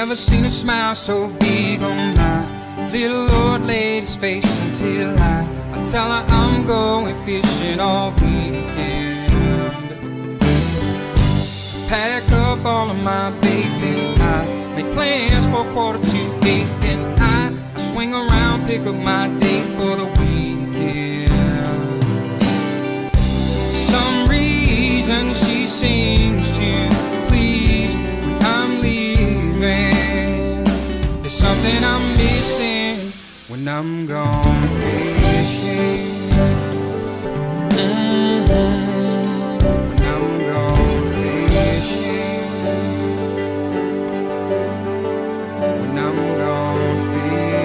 Never seen a smile so big on my little old lady's face until I tell her I'm going fishing all weekend. Pack up all of my bait and I make plans for 7:45 and I swing around, pick up my date for the weekend. Some reason she seems to please when I'm leaving. There's something I'm missing when I'm gone fishing. When I'm gone fishing. When I'm gone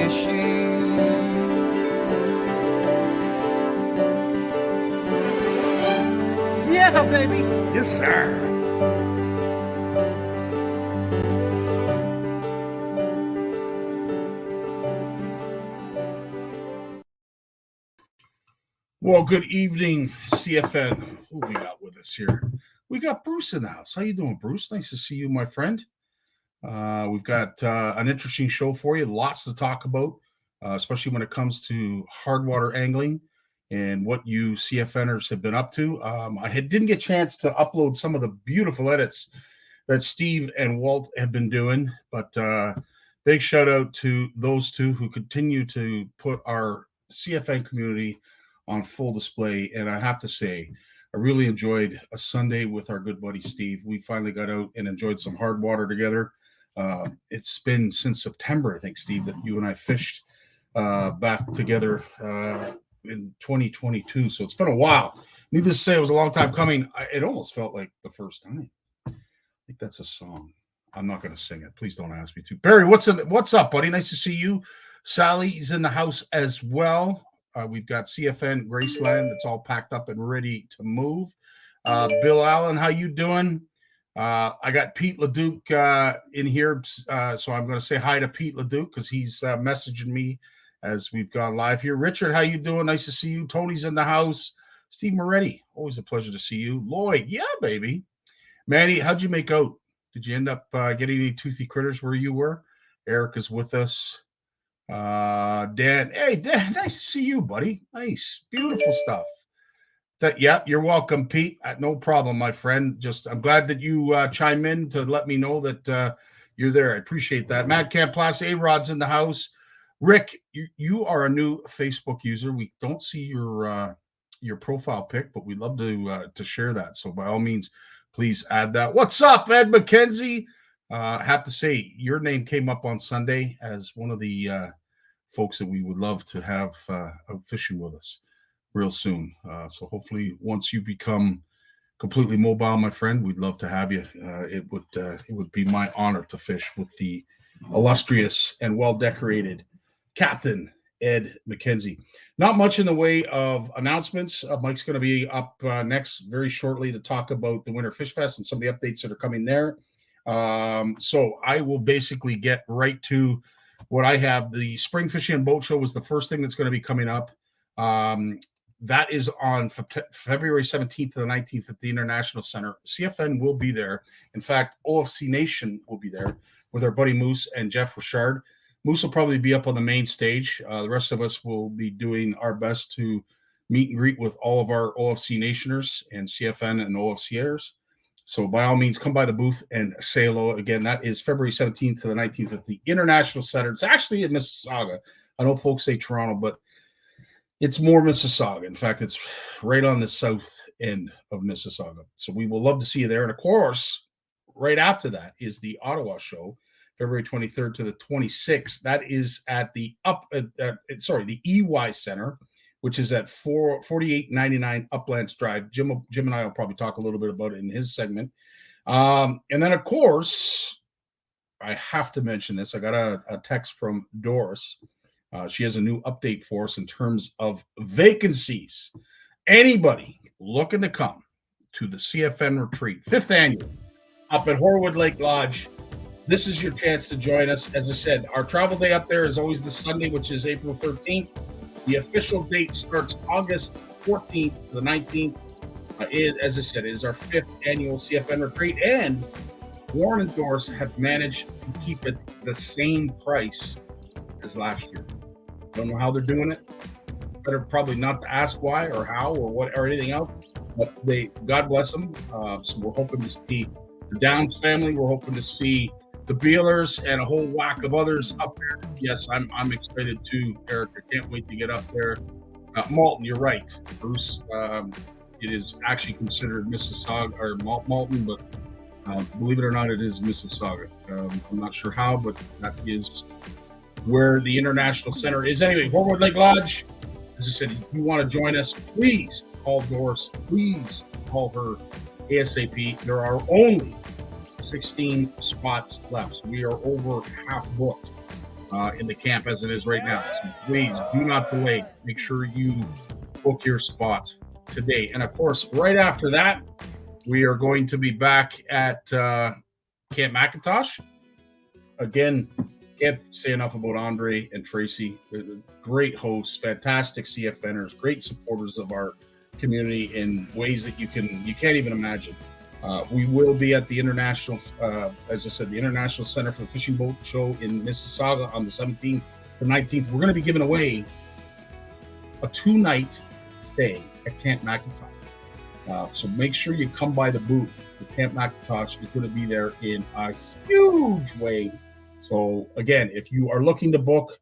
fishing. Yeah, baby. Yes, sir. Well, good evening, CFN. Who we got with us here? We got Bruce in the house. How you doing, Bruce? Nice to see you, my friend. We've got an interesting show for you. Lots to talk about, especially when it comes to hardwater angling and what you CFNers have been up to. Didn't get a chance to upload some of the beautiful edits that Steve and Walt have been doing, but big shout out to those two who continue to put our CFN community on full display. And I have to say, I really enjoyed a Sunday with our good buddy Steve. We finally got out and enjoyed some hard water together. It's been since September, I think, Steve, that you and I fished back together in 2022. So it's been a while. Needless to say, it was a long time coming. It almost felt like the first time. I think that's a song. I'm not going to sing it. Please don't ask me to. Barry, what's up, buddy? Nice to see you. Sally's in the house as well. We've got CFN Graceland that's all packed up and ready to move. Bill Allen, how you doing? I got Pete LeDuc in here, so I'm going to say hi to Pete LeDuc because he's messaging me as we've gone live here. Richard, how you doing? Nice to see you. Tony's in the house. Steve Moretti, always a pleasure to see you. Lloyd, yeah, baby. Manny, how'd you make out? Did you end up getting any toothy critters where you were? Eric is with us. Dan, hey Dan, nice to see you, buddy. Nice, beautiful stuff. You're welcome, Pete. No problem, my friend. I'm glad that you chime in to let me know that you're there. I appreciate that. Matt Camp Plus, A-Rod's in the house. Rick, you are a new Facebook user. We don't see your profile pic, but we'd love to share that. So by all means, please add that. What's up, Ed McKenzie? I have to say, your name came up on Sunday as one of the folks that we would love to have fishing with us real soon. So hopefully, once you become completely mobile, my friend, we'd love to have you. It would be my honor to fish with the illustrious and well-decorated Captain Ed McKenzie. Not much in the way of announcements. Mike's going to be up next very shortly to talk about the Winter Fish Fest and some of the updates that are coming there. So I will basically get right to what I have. The Spring Fishing and Boat Show was the first thing that's going to be coming up. That is on February 17th to the 19th at the International Center. CFN will be there. In fact, OFC Nation will be there with our buddy Moose and Jeff Richard. Moose will probably be up on the main stage. The rest of us will be doing our best to meet and greet with all of our OFC Nationers and CFN and OFCers. So by all means, come by the booth and say hello. Again, that is February 17th to the 19th at the International Center. It's actually in Mississauga. I know folks say Toronto, but it's more Mississauga. In fact, it's right on the south end of Mississauga. So we will love to see you there. And of course, right after that is the Ottawa show, February 23rd to the 26th. That is at the the EY Center. which is at 4899 Uplands Drive. Jim and I will probably talk a little bit about it in his segment. And then, of course, I have to mention this. I got a text from Doris. She has a new update for us in terms of vacancies. Anybody looking to come to the CFN retreat, 5th annual, up at Horwood Lake Lodge, this is your chance to join us. As I said, our travel day up there is always the Sunday, which is April 13th. The official date starts August 14th to the 19th. As I said, it is our 5th annual CFN retreat, and Warren and Doris have managed to keep it the same price as last year. Don't know how they're doing it. Better probably not to ask why or how or what or anything else, but God bless them. So we're hoping to see the Downs family. We're hoping to see the Bealers and a whole whack of others up there. Yes, I'm excited too, Eric. I can't wait to get up there. Malton, you're right, Bruce. It is actually considered Mississauga or Malton, but believe it or not, it is Mississauga. I'm not sure how, but that is where the International Center is. Anyway, Horwood Lake Lodge. As I said, if you want to join us, please call Doris. Please call her ASAP. There are only 16 spots left. So we are over half booked in the camp as it is right now. So please do not delay. Make sure you book your spot today. And of course, right after that, we are going to be back at Camp McIntosh. Again, can't say enough about Andre and Tracy. They're great hosts, fantastic CFNers, great supporters of our community in ways that you can't even imagine. We will be at the International, as I said, the International Center for the Fishing Boat Show in Mississauga on the 17th to 19th. We're going to be giving away a 2-night stay at Camp McIntosh. So make sure you come by the booth. The Camp McIntosh is going to be there in a huge way. So again, if you are looking to book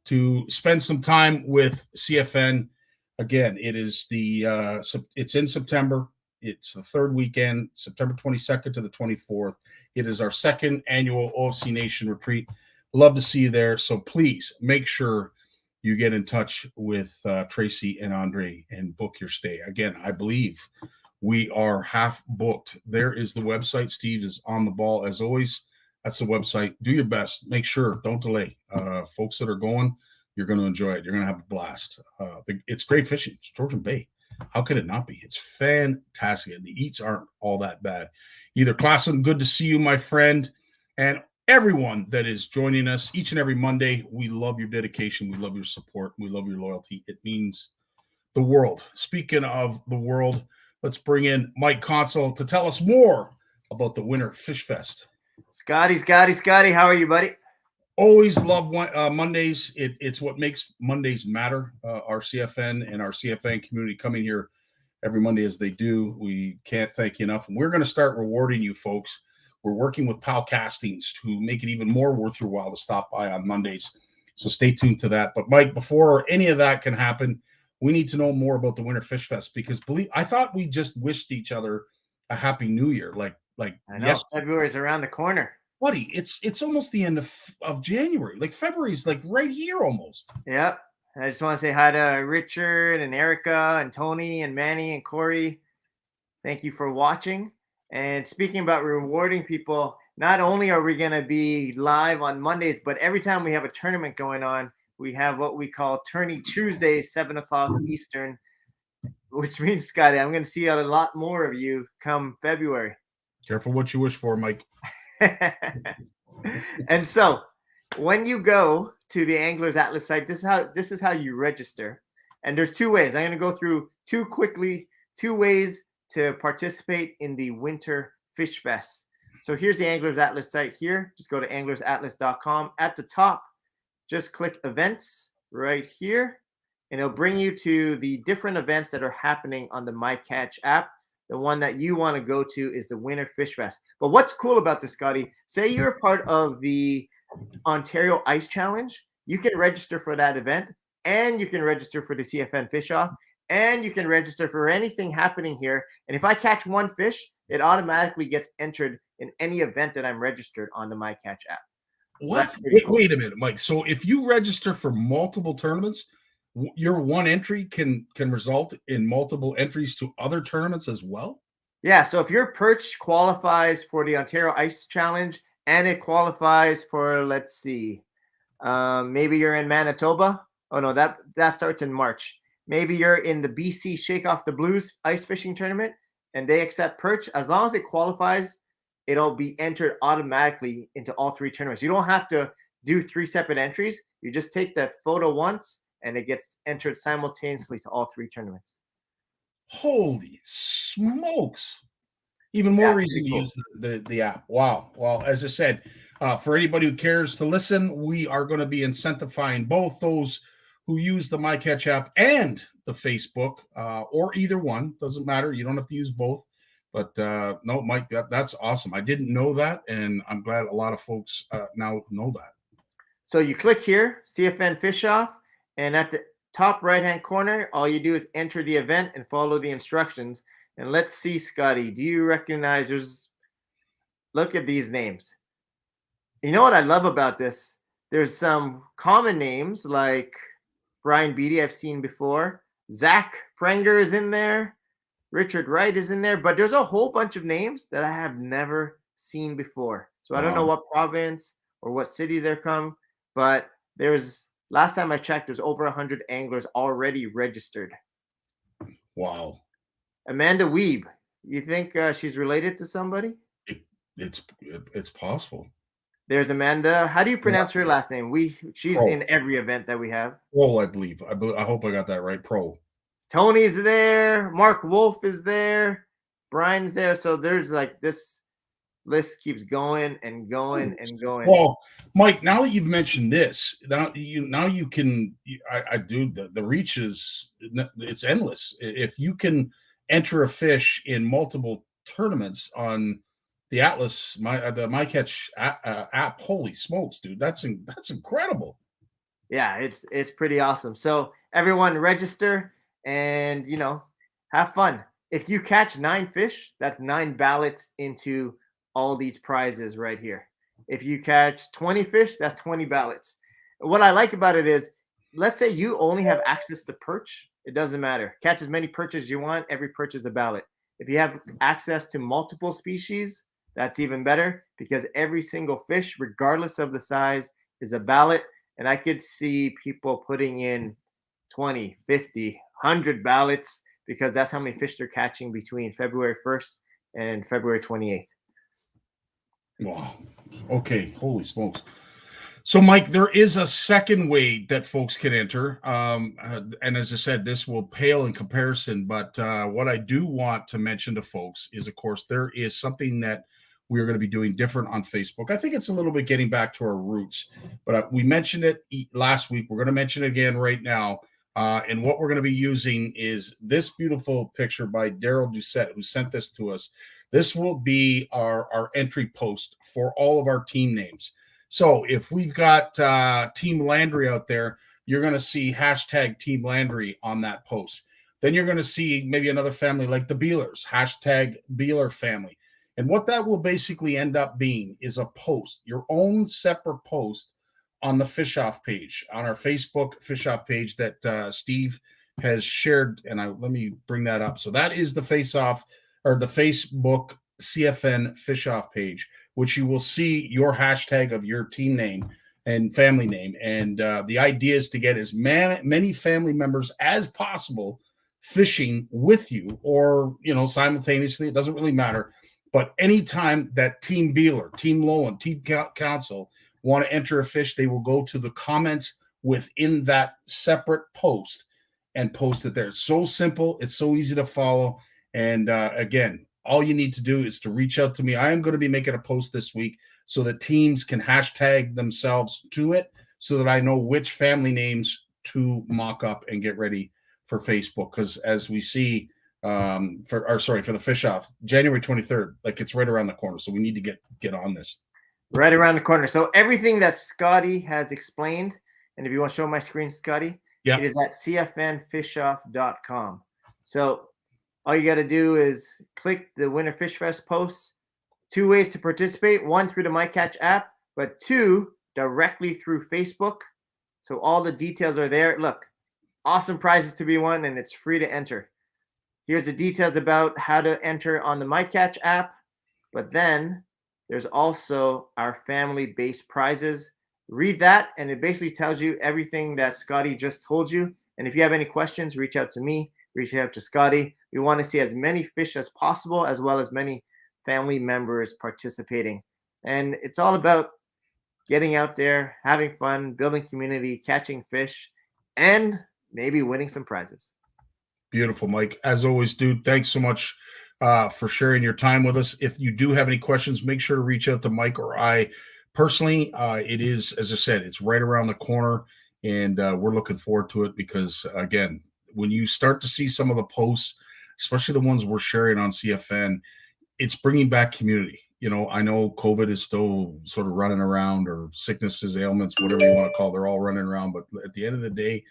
to spend some time with CFN, again, it's in September. It's the third weekend, September 22nd to the 24th. It is our 2nd annual OFC Nation retreat. Love to see you there. So please make sure you get in touch with Tracy and Andre and book your stay. Again, I believe we are half booked. There is the website. Steve is on the ball as always. That's the website. Do your best. Make sure. Don't delay. Folks that are going, you're going to enjoy it. You're going to have a blast. It's great fishing. It's Georgian Bay. How could it not be? It's fantastic. And the eats aren't all that bad either. Classen, good to see you, my friend. And everyone that is joining us each and every Monday, we love your dedication. We love your support. We love your loyalty. It means the world. Speaking of the world, let's bring in Mike Consul to tell us more about the Winter Fish Fest. Scotty, how are you, buddy? Always love Mondays. It's what makes Mondays matter. Our CFN and our CFN community coming here every Monday as they do. We can't thank you enough. And we're going to start rewarding you folks. We're working with Pal Castings to make it even more worth your while to stop by on Mondays. So stay tuned to that. But Mike, before any of that can happen, we need to know more about the Winter Fish Fest, because I thought we just wished each other a happy new year. Like I know, February's around the corner. Buddy, it's almost the end of January. Like February's like right here almost. Yeah. I just want to say hi to Richard and Erica and Tony and Manny and Corey. Thank you for watching. And speaking about rewarding people, not only are we going to be live on Mondays, but every time we have a tournament going on, we have what we call Tourney Tuesdays, 7 o'clock Eastern, which means, Scotty, I'm going to see a lot more of you come February. Careful what you wish for, Mike. And so when you go to the Anglers Atlas site, this is how you register. And there's 2 ways. I'm going to go through 2 ways to participate in the Winter Fish Fest. So here's the Anglers Atlas site here. Just go to anglersatlas.com. At the top, just click events right here, and it'll bring you to the different events that are happening on the MyCatch app. The one that you want to go to is the Winter Fish Fest. But what's cool about this, Scotty, say you're part of the Ontario Ice Challenge, you can register for that event, and you can register for the CFN Fish Off, and you can register for anything happening here. And if I catch one fish, it automatically gets entered in any event that I'm registered on the MyCatch app. So what? Cool. Wait a minute, Mike. So if you register for multiple tournaments, your one entry can result in multiple entries to other tournaments as well? Yeah, so if your perch qualifies for the Ontario Ice Challenge and it qualifies for, let's see, maybe you're in Manitoba. Oh no, that starts in March. Maybe you're in the BC Shake Off the Blues ice fishing tournament and they accept perch. As long as it qualifies, it'll be entered automatically into all three tournaments. You don't have to do 3 separate entries. You just take that photo once and it gets entered simultaneously to all 3 tournaments. Holy smokes. Even more Yeah, reason pretty to cool. use the app. Wow. Well, as I said, for anybody who cares to listen, we are going to be incentivizing both those who use the MyCatch app and the Facebook, or either one. Doesn't matter. You don't have to use both. But no, Mike, that's awesome. I didn't know that, and I'm glad a lot of folks now know that. So you click here, CFN Fish Off, and at the top right-hand corner, all you do is enter the event and follow the instructions. And let's see, Scotty, do you recognize look at these names. You know what I love about this? There's some common names like Brian Beatty I've seen before. Zach Prenger is in there. Richard Wright is in there. But there's a whole bunch of names that I have never seen before. So I don't know what province or what cities they're from. But last time I checked, there's over 100 anglers already registered. Wow. Amanda Weeb, you think she's related to somebody? It's possible. There's Amanda. How do you pronounce her last name? She's in every event that we have. Pro, I believe. I hope I got that right. Pro. Tony's there. Mark Wolf is there. Brian's there. So there's like this list keeps going and going and going. Well, Mike, now that you've mentioned this, now you can. I do the reach it's endless. If you can enter a fish in multiple tournaments on the Atlas, the MyCatch app, holy smokes, dude, that's incredible. Yeah, it's pretty awesome. So everyone register and have fun. If you catch 9 fish, that's 9 ballots into all these prizes right here. If you catch 20 fish, that's 20 ballots. What I like about it is, let's say you only have access to perch. It doesn't matter. Catch as many perch as you want. Every perch is a ballot. If you have access to multiple species, that's even better because every single fish, regardless of the size, is a ballot. And I could see people putting in 20, 50, 100 ballots because that's how many fish they're catching between February 1st and February 28th. Wow. Okay. Holy smokes. So, Mike, there is a second way that folks can enter. And as I said, this will pale in comparison. But what I do want to mention to folks is, of course, there is something that we're going to be doing different on Facebook. I think it's a little bit getting back to our roots. But we mentioned it last week. We're going to mention it again right now. And what we're going to be using is this beautiful picture by Daryl Doucette, who sent this to us. This will be our entry post for all of our team names. So if we've got Team Landry out there, you're going to see hashtag Team Landry on that post. Then you're going to see maybe another family like the Beelers, hashtag Beeler family. And what that will basically end up being is a post, your own separate post on the Fish Off page, on our Facebook Fish Off page that Steve has shared. And let me bring that up. So that is the Face Off, or the Facebook CFN Fish Off page, which you will see your hashtag of your team name and family name. And the idea is to get as many family members as possible fishing with you, or, simultaneously. It doesn't really matter. But anytime that Team Beeler, Team Lowen, Team Consul want to enter a fish, they will go to the comments within that separate post and post it there. It's so simple. It's so easy to follow. And again, all you need to do is to reach out to me. I am going to be making a post this week so that teams can hashtag themselves to it so that I know which family names to mock up and get ready for Facebook. Because as we see for the Fish Off, January 23rd, like it's right around the corner. So we need to get on this. Right around the corner. So everything that Scotty has explained, and if you want to show my screen, Scotty, it is at cfnfishoff.com. So all you got to do is click the Winter Fish Fest posts. 2 ways to participate. 1, through the MyCatch app, but 2, directly through Facebook. So all the details are there. Look, awesome prizes to be won, and it's free to enter. Here's the details about how to enter on the MyCatch app. But then there's also our family-based prizes. Read that, and it basically tells you everything that Scotty just told you. And if you have any questions, reach out to me, reach out to Scotty. We want to see as many fish as possible, as well as many family members participating. And it's all about getting out there, having fun, building community, catching fish, and maybe winning some prizes. Beautiful, Mike. As always, dude, thanks so much for sharing your time with us. If you do have any questions, make sure to reach out to Mike or I personally. It is, as I said, it's right around the corner, and we're looking forward to it because, again, when you start to see some of the posts, especially the ones we're sharing on CFN, it's bringing back community. You know, I know COVID is still sort of running around, or sicknesses, ailments, whatever you want to call it, they're all running around. But at the end of the day,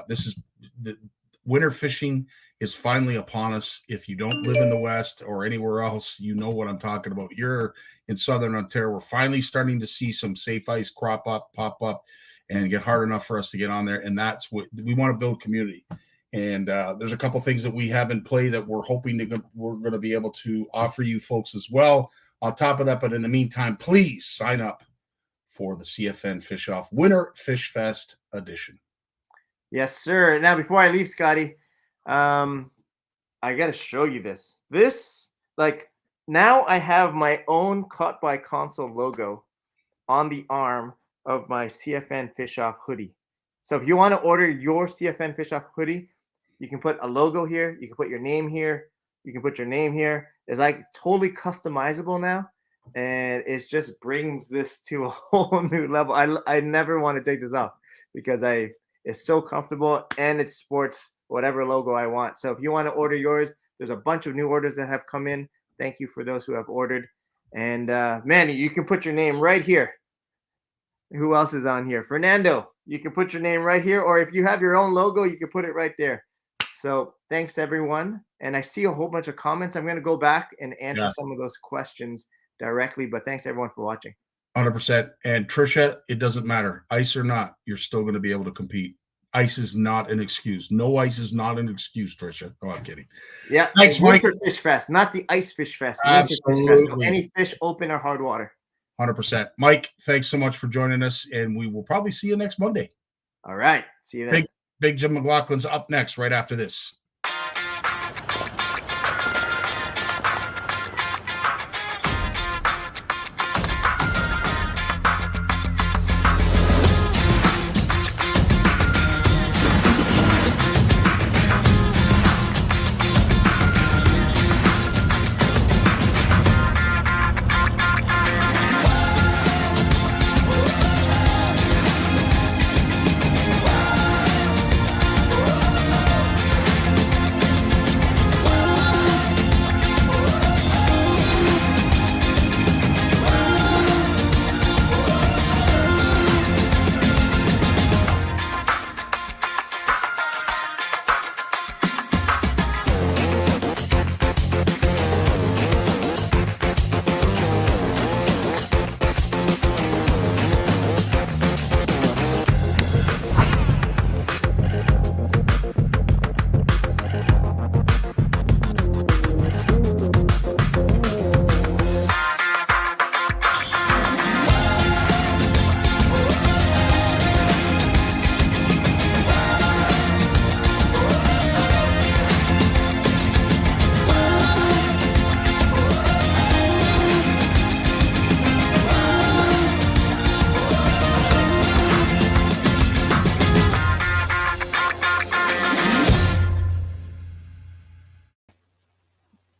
this is the winter fishing is finally upon us. If you don't live in the West or anywhere else, you know what I'm talking about. You're in Southern Ontario. We're finally starting to see some safe ice pop up and get hard enough for us to get on there. And that's what we want to build community. And there's a couple things that we have in play that we're hoping we're going to be able to offer you folks as well on top of that. But in the meantime, please sign up for the CFN Fish Off Winter Fish Fest edition. Yes, sir. Now, before I leave, Scotty, I got to show you this. Now I have my own Caught by Consul logo on the arm of my CFN Fish Off hoodie. So if you want to order your CFN Fish Off hoodie, you can put a logo here. You can put your name here. You can put your name here. It's like totally customizable now. And it just brings this to a whole new level. I never want to take this off because it's so comfortable, and it sports whatever logo I want. So if you want to order yours, there's a bunch of new orders that have come in. Thank you for those who have ordered. And Manny, you can put your name right here. Who else is on here? Fernando, you can put your name right here. Or if you have your own logo, you can put it right there. So thanks, everyone. And I see a whole bunch of comments. I'm going to go back and answer some of those questions directly. But thanks, everyone, for watching. 100%. And Trisha, it doesn't matter. Ice or not, you're still going to be able to compete. Ice is not an excuse. No ice is not an excuse, Trisha. No, I'm kidding. Yeah. Thanks, Mike. Winter Fish Fest, not the Ice Fish Fest. Winter Fish Fest. So any fish, open or hard water. 100%. Mike, thanks so much for joining us, and we will probably see you next Monday. All right. See you then. Big Jim McLaughlin's up next right after this.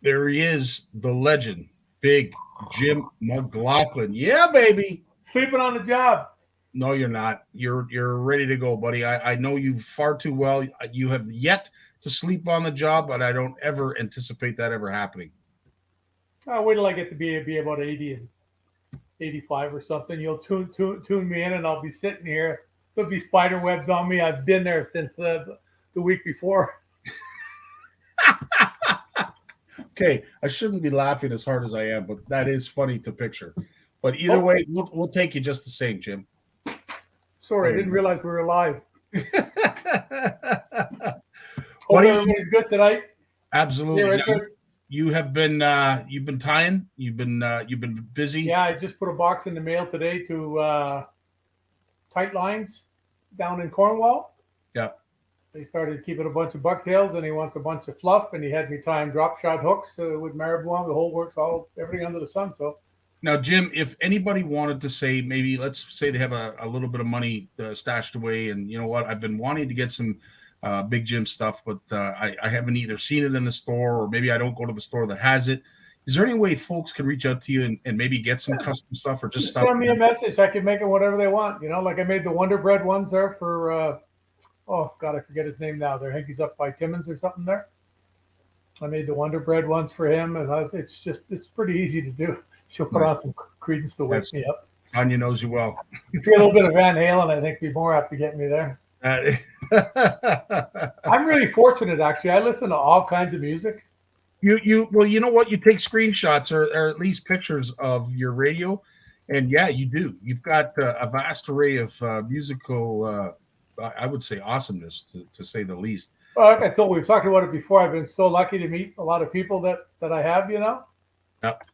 There he is, the legend, Big Jim McLaughlin. Yeah, baby. Sleeping on the job. No, you're not. You're ready to go, buddy. I know you far too well. You have yet to sleep on the job, but I don't ever anticipate that ever happening. Wait till I get to be about 80 and 85 or something. You'll tune me in, and I'll be sitting here. There'll be spider webs on me. I've been there since the week before. Okay, I shouldn't be laughing as hard as I am, but that is funny to picture. But either way, we'll take you just the same, Jim. Sorry, I didn't realize we were live. Hope Buddy, everybody's good tonight. absolutely. Yeah, Now, Richard. you've been tying. You've been busy. Yeah, I just put a box in the mail today to Tight Lines down in Cornwall. Yeah. They started keeping a bunch of bucktails, and he wants a bunch of fluff, and he had me tying drop shot hooks with marabou on the whole works, everything under the sun. So Now, Jim, if anybody wanted to say, maybe let's say they have a little bit of money stashed away, and you know what, I've been wanting to get some Big Jim stuff, but I haven't either seen it in the store, or maybe I don't go to the store that has it. Is there any way folks can reach out to you and maybe get some custom stuff, or just stuff? Send me a message. I can make it whatever they want. You know, like I made the Wonder Bread ones there for, oh God, I forget his name now. I think he's up by Timmins or something there. I made the Wonder Bread ones for him, and it's pretty easy to do. She'll put on some Credence to wake me up. Anya knows you well. If you're a little bit of Van Halen, I think be more apt to get me there. I'm really fortunate, actually. I listen to all kinds of music. Well, you know what? You take screenshots or at least pictures of your radio, and yeah, you do. You've got a vast array of musical, I would say, awesomeness, to say the least. Well, like I told you, we've talked about it before. I've been so lucky to meet a lot of people that I have, you know. Yep.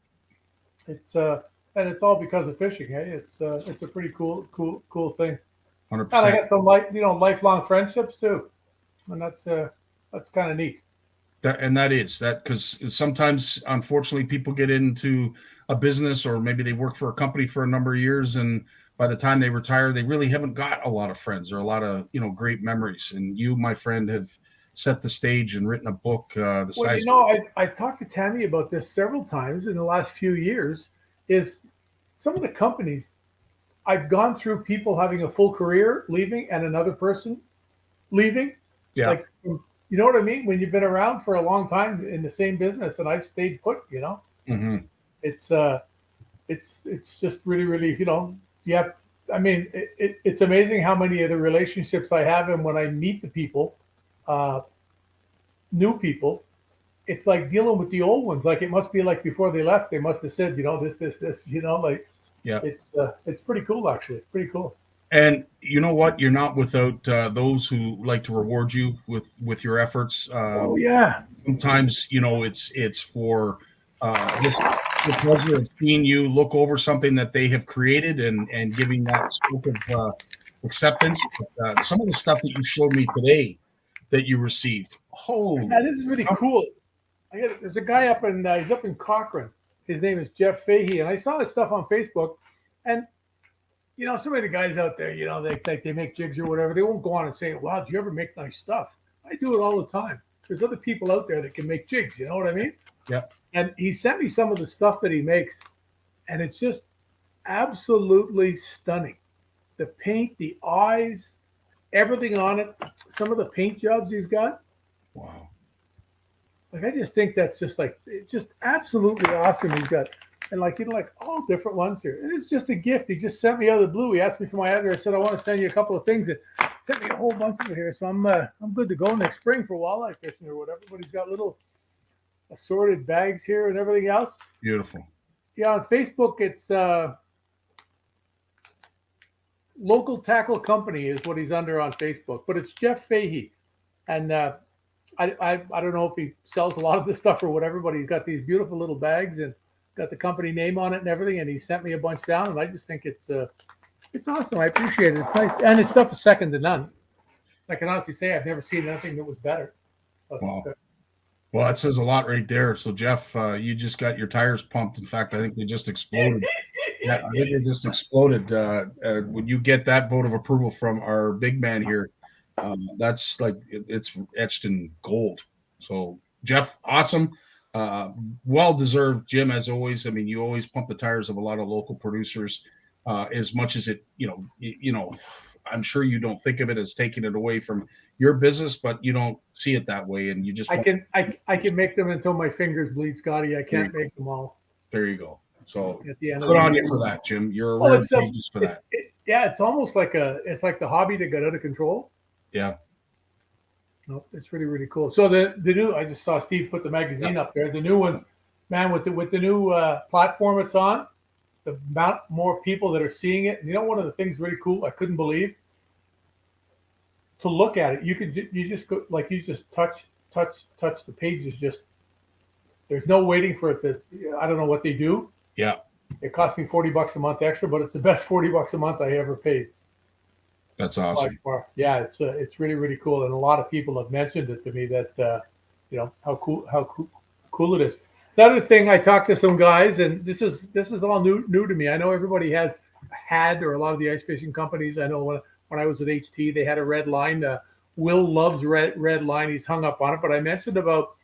It's and it's all because of fishing. Eh? It's a pretty cool thing. 100%. And I got some lifelong friendships too, and that's kind of neat. That is because sometimes, unfortunately, people get into a business, or maybe they work for a company for a number of years, and by the time they retire, they really haven't got a lot of friends or a lot of great memories. And you, my friend, have set the stage and written a book. I've talked to Tammy about this several times in the last few years. Is some of the companies I've gone through, people having a full career leaving and another person leaving. Yeah. Like, you know what I mean? When you've been around for a long time in the same business, and I've stayed put, you know, it's just really, really, yeah. I mean, it's amazing how many of the relationships I have, and when I meet the people, new people, it's like dealing with the old ones. Like it must be like before they left, they must have said, this, like, yeah. It's pretty cool, actually. Pretty cool. And you know what? You're not without those who like to reward you with your efforts. Oh yeah. Sometimes it's for the pleasure of seeing you look over something that they have created and giving that scope of acceptance. Some of the stuff that you showed me today that you received. Oh, yeah, this is really cool. There's a guy he's up in Cochrane. His name is Jeff Fahey, and I saw this stuff on Facebook, and some of the guys out there, they make jigs or whatever. They won't go on and say, "Wow, do you ever make nice stuff?" I do it all the time. There's other people out there that can make jigs. You know what I mean? Yeah. And he sent me some of the stuff that he makes, and it's just absolutely stunning. The paint, the eyes, everything on it. Some of the paint jobs he's got. Wow. Like, I just think that's just it's just absolutely awesome. He's got, and all different ones here. And it's just a gift. He just sent me out of the blue. He asked me for my address. I said, I want to send you a couple of things, and sent me a whole bunch of it here. So I'm good to go next spring for walleye fishing or whatever. But he's got little assorted bags here and everything else. Beautiful. Yeah, on Facebook, it's Local Tackle Company is what he's under on Facebook. But it's Jeff Fahey. And I don't know if he sells a lot of this stuff or whatever, but he's got these beautiful little bags and got the company name on it and everything. And he sent me a bunch down, and I just think it's awesome. I appreciate it. It's nice, and his stuff is second to none. I can honestly say I've never seen anything that was better. So wow. Well, that says a lot right there. So Jeff, you just got your tires pumped. In fact, I think they just exploded. Yeah, I think they just exploded. When you get that vote of approval from our big man here, that's like it's etched in gold. So Jeff, awesome, well-deserved. Jim, as always, I mean, you always pump the tires of a lot of local producers, as much as it, I'm sure you don't think of it as taking it away from your business, but you don't see it that way, and you just I can make them until my fingers bleed, Scotty. I can't make them all. There you go. So at the end good on you for that, Jim. You're a rare pages for that. It's almost like the hobby that got out of control. Yeah. No, it's really, really cool. So the new, I just saw Steve put the magazine up there. The new ones, man, with the new platform it's on, the amount more people that are seeing it. And one of the things really cool I couldn't believe, to look at it. You just go like you just touch the pages. Just there's no waiting for it to. I don't know what they do. Yeah. It cost me $40 a month extra, but it's the best $40 a month I ever paid. That's awesome. By far. Yeah, it's really really cool, and a lot of people have mentioned it to me that how cool it is. Another thing, I talked to some guys, and this is all new to me. I know everybody has had, or a lot of the ice fishing companies. I know when I was at HT, they had a red line. Will loves red line. He's hung up on it. But I mentioned about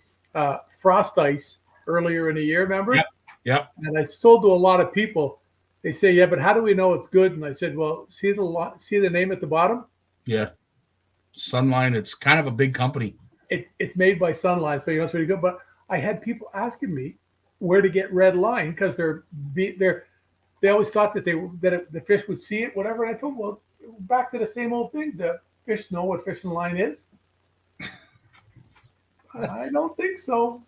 frost ice earlier in the year. Remember? Yep. And I sold to a lot of people. They say, yeah, but how do we know it's good? And I said, well, see the name at the bottom? Yeah. Sunline. It's kind of a big company. It's made by Sunline, so it's really good. But I had people asking me where to get red line because they always thought that the fish would see it, whatever. And I told them, well, back to the same old thing. The fish know what fishing line is. I don't think so.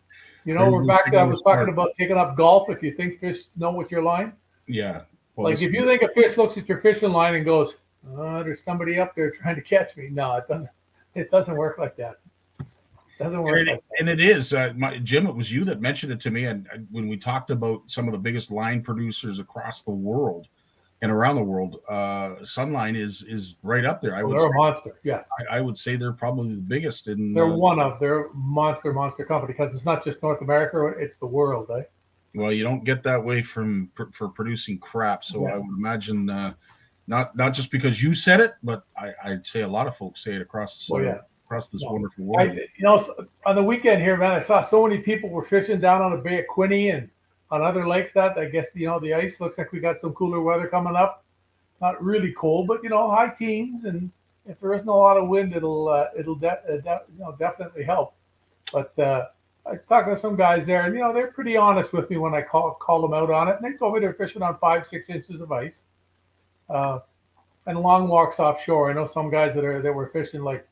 We're back to I was talking about taking up golf. If you think fish know what your line, yeah. Well, like if you think a fish looks at your fishing line and goes, "Oh, there's somebody up there trying to catch me." No, it doesn't. It doesn't work like that. Doesn't work. And it is, Jim. It was you that mentioned it to me, and when we talked about some of the biggest line producers across the world and around the world, Sunline is right up there. They're a monster. Yeah, I would say they're probably the biggest. They're a monster company because it's not just North America; it's the world, eh? Well, you don't get that way for producing crap. So I would imagine not just because you said it, but I'd say a lot of folks say it across. Across this wonderful world. On the weekend here, man, I saw so many people were fishing down on the Bay of Quinte and on other lakes. That I guess the ice looks like we got some cooler weather coming up. Not really cold, but high teens, and if there isn't a lot of wind, it'll definitely help. But I talked to some guys there, and they're pretty honest with me when I call them out on it. And they told me they're fishing on 5-6 inches of ice, and long walks offshore. I know some guys that were fishing like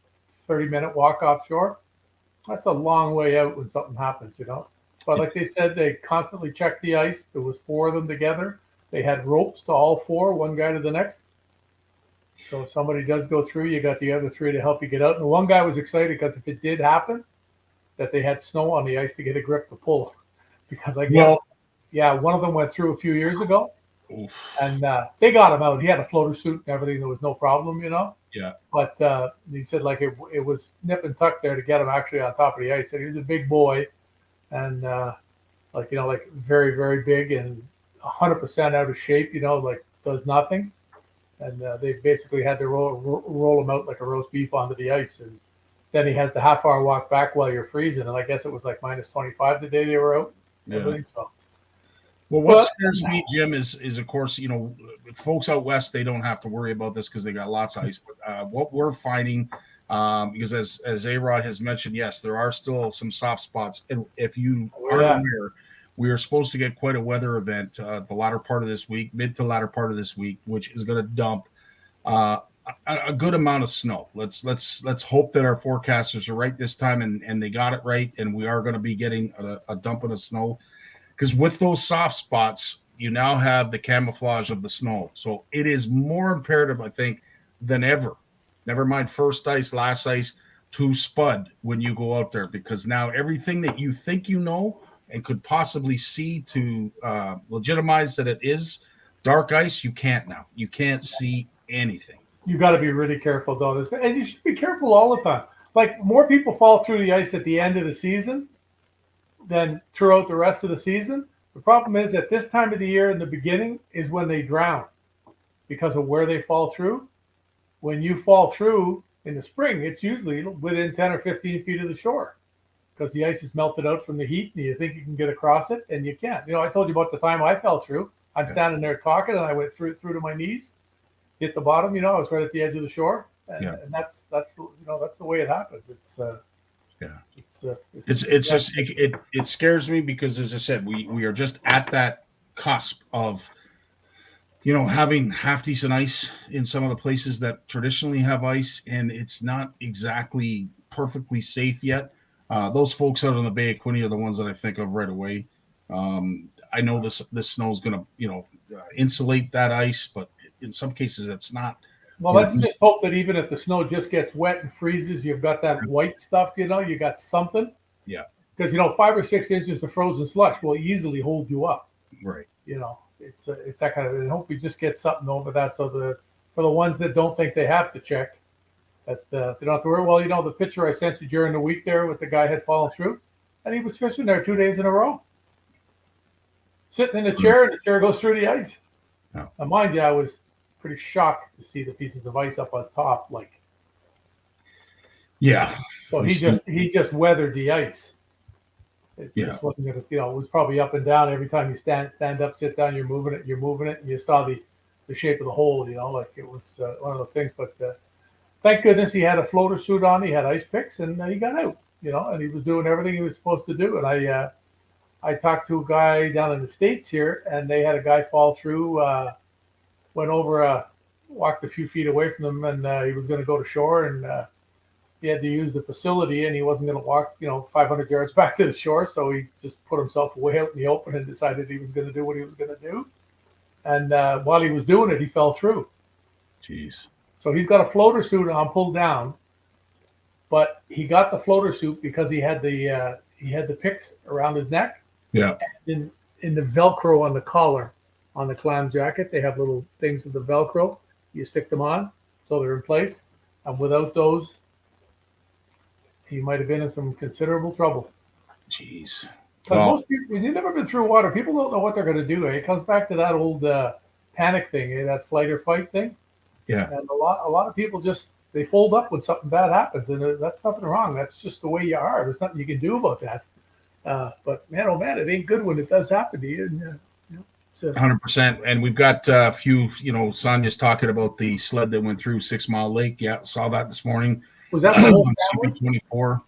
30-minute walk offshore. That's a long way out when something happens, But like they said, they constantly checked the ice. There was 4 of them together. They had ropes to all 4, one guy to the next. So if somebody does go through, you got the other 3 to help you get out. And one guy was excited because if it did happen, that they had snow on the ice to get a grip to pull. Because I guess, one of them went through a few years ago. Oof. And they got him out. He had a floater suit and everything. There was no problem, Yeah. But he said like it was nip and tuck there to get him actually on top of the ice. And he was a big boy, and like very very big and 100% out of shape. Like does nothing. And they basically had to roll him out like a roast beef onto the ice. And then he has the half-hour walk back while you're freezing. And I guess it was like -25 the day they were out. Yeah. So. Well, what scares me, Jim, is of course, folks out west, they don't have to worry about this because they got lots of ice. But what we're finding, because as A-Rod has mentioned, yes, there are still some soft spots. And if you aren't aware, we are supposed to get quite a weather event the latter part of this week, mid to latter part of this week, which is going to dump a good amount of snow. Let's hope that our forecasters are right this time, and they got it right, and we are going to be getting a dumping of snow. Because with those soft spots, you now have the camouflage of the snow. So it is more imperative, I think, than ever. Never mind first ice, last ice, to spud when you go out there. Because now everything that you think and could possibly see to legitimize that it is dark ice, you can't now. You can't see anything. You got to be really careful, though. And you should be careful all the time. Like, more people fall through the ice at the end of the season than throughout the rest of the season. The problem is at this time of the year in the beginning is when they drown because of where they fall through. When you fall through in the spring, it's usually within 10 or 15 feet of the shore because the ice is melted out from the heat and you think you can get across it and you can't. I told you about the time I fell through. I'm standing there talking and I went through to my knees, hit the bottom, I was right at the edge of the shore. And that's the way it happens. It scares me because, as I said, we are just at that cusp of having half decent ice in some of the places that traditionally have ice, and it's not exactly perfectly safe yet. Those folks out on the Bay of Quinte are the ones that I think of right away. I know this snow is going to insulate that ice, but in some cases it's not Well, let's just hope that even if the snow just gets wet and freezes, you've got that white stuff, you got something. Yeah. Because, 5 or 6 inches of frozen slush will easily hold you up. Right. It's that kind of, and hope we just get something over that so for the ones that don't think they have to check, that they don't have to worry. Well, the picture I sent you during the week there with the guy had fallen through, and he was fishing there 2 days in a row. Sitting in a chair, and the chair goes through the ice. Oh. Now, mind you, I was pretty shocked to see the pieces of ice up on top. Yeah. So he just weathered the ice. It just wasn't gonna, it was probably up and down every time you stand up, sit down. You're moving it, and you saw the shape of the hole. Like it was one of those things. But thank goodness he had a floater suit on. He had ice picks, and he got out. And he was doing everything he was supposed to do. And I talked to a guy down in the States here, and they had a guy fall through, went over, walked a few feet away from them, and he was going to go to shore, and he had to use the facility, and he wasn't going to walk, 500 yards back to the shore, so he just put himself way out in the open and decided he was going to do what he was going to do. And while he was doing it, he fell through. Jeez. So he's got a floater suit on, pulled down, but he got the floater suit because he had the picks around his neck. Yeah. And in the Velcro on the collar, on the clam jacket, they have little things with the Velcro. You stick them on so they're in place. And without those, he might have been in some considerable trouble. Jeez. Most people, when you've never been through water, people don't know what they're going to do. It comes back to that old panic thing, that flight or fight thing. Yeah. And a lot of people they fold up when something bad happens, and that's nothing wrong. That's just the way you are. There's nothing you can do about that. But man, oh man, it ain't good when it does happen to you. And, 100%. And we've got a few, Sonia's talking about the sled that went through 6 Mile Lake. Yeah, saw that this morning. Was that the whole on CP24?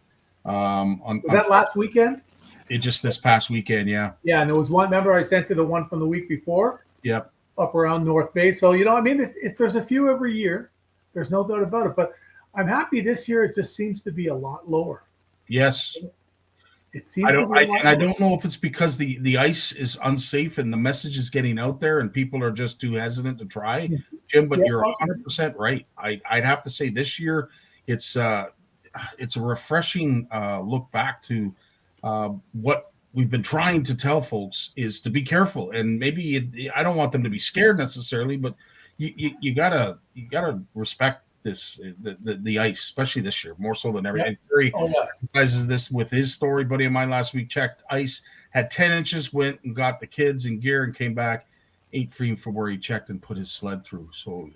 Was that last weekend? It just this past weekend, yeah. Yeah, and there was one. Remember, I sent you the one from the week before. Yep. Up around North Bay. So there's a few every year. There's no doubt about it. But I'm happy this year. It just seems to be a lot lower. Yes. It seems. I don't know if it's because the ice is unsafe and the message is getting out there and people are just too hesitant to try, Jim. But you're 100% right. I'd have to say this year it's a refreshing look back to what we've been trying to tell folks is to be careful, and maybe I don't want them to be scared necessarily, but you gotta respect this the ice, especially this year, more so than ever. And Gary emphasizes this with his story. Buddy of mine last week checked ice, had 10 inches, went and got the kids and gear, and came back 8 feet from where he checked and put his sled through. So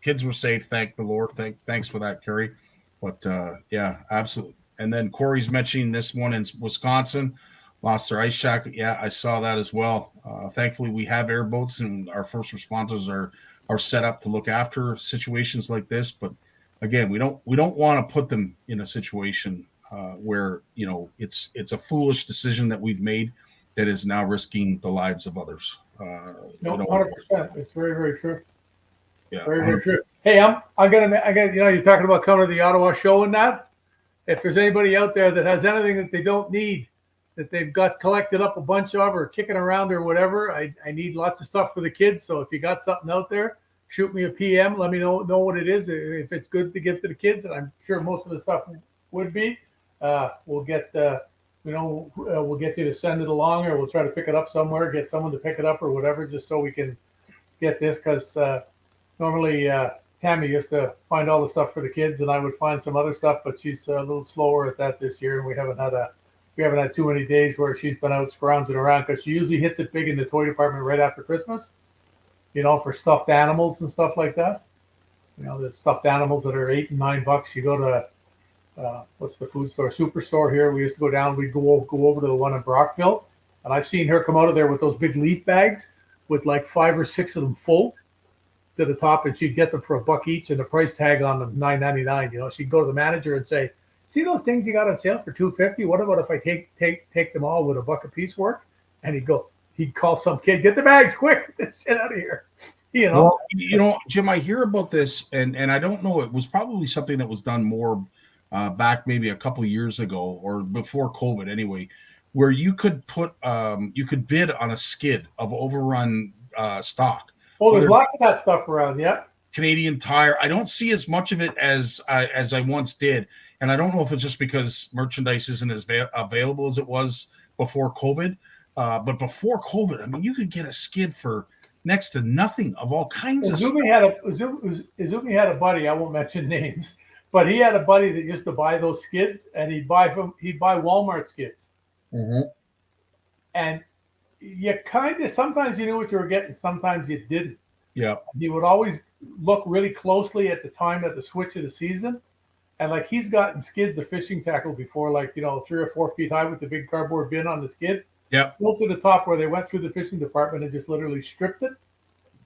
kids were safe, thank the Lord. Thanks for that, Kerry. But yeah, absolutely. And then Corey's mentioning this one in Wisconsin, lost their ice shack. Yeah, I saw that as well. Thankfully, we have airboats, and our first responders are set up to look after situations like this. But again, we don't want to put them in a situation where it's a foolish decision that we've made that is now risking the lives of others. No, 100%. It's very, very true. Yeah, very, very true. Hey, I'm gonna you're talking about coming to the Ottawa show and that. If there's anybody out there that has anything that they don't need, that they've got collected up a bunch of or kicking around or whatever, I need lots of stuff for the kids. So if you got something out there, shoot me a PM. Let me know what it is. If it's good to give to the kids, and I'm sure most of the stuff would be, we'll get we'll get you to send it along, or we'll try to pick it up somewhere, get someone to pick it up or whatever, just so we can get this. Because normally Tammy used to find all the stuff for the kids, and I would find some other stuff, but she's a little slower at that this year, and we haven't had too many days where she's been out scrounging around, because she usually hits it big in the toy department right after Christmas, for stuffed animals and stuff like that. The stuffed animals that are $8 and $9. You go to what's the food store, Superstore here. We used to go down. We'd go over to the one in Brockville, and I've seen her come out of there with those big leaf bags with like 5 or 6 of them full to the top, and she'd get them for $1 each, and the price tag on them $9.99. She'd go to the manager and say, "See those things you got on sale for $2.50? What about if I take them all with $1 a piece work?" And he'd call some kid, "Get the bags quick, get this shit out of here." Well, Jim, I hear about this, and I don't know. It was probably something that was done more back maybe a couple of years ago or before COVID, anyway, where you could bid on a skid of overrun stock. Oh, there's lots of that stuff around. Yeah. Canadian Tire. I don't see as much of it as I once did, and I don't know if it's just because merchandise isn't as available as it was before COVID. But before COVID, I mean, you could get a skid for next to nothing of all kinds of stuff. Izumi had a buddy. I won't mention names, but he had a buddy that used to buy those skids, and he'd buy Walmart skids. Mm-hmm. And you kind of sometimes you knew what you were getting, sometimes you didn't. Yeah. He would always look really closely at the time at the switch of the season. And like he's gotten skids of fishing tackle before, like, 3 or 4 feet high with the big cardboard bin on the skid. Yeah. Filled to the top where they went through the fishing department and just literally stripped it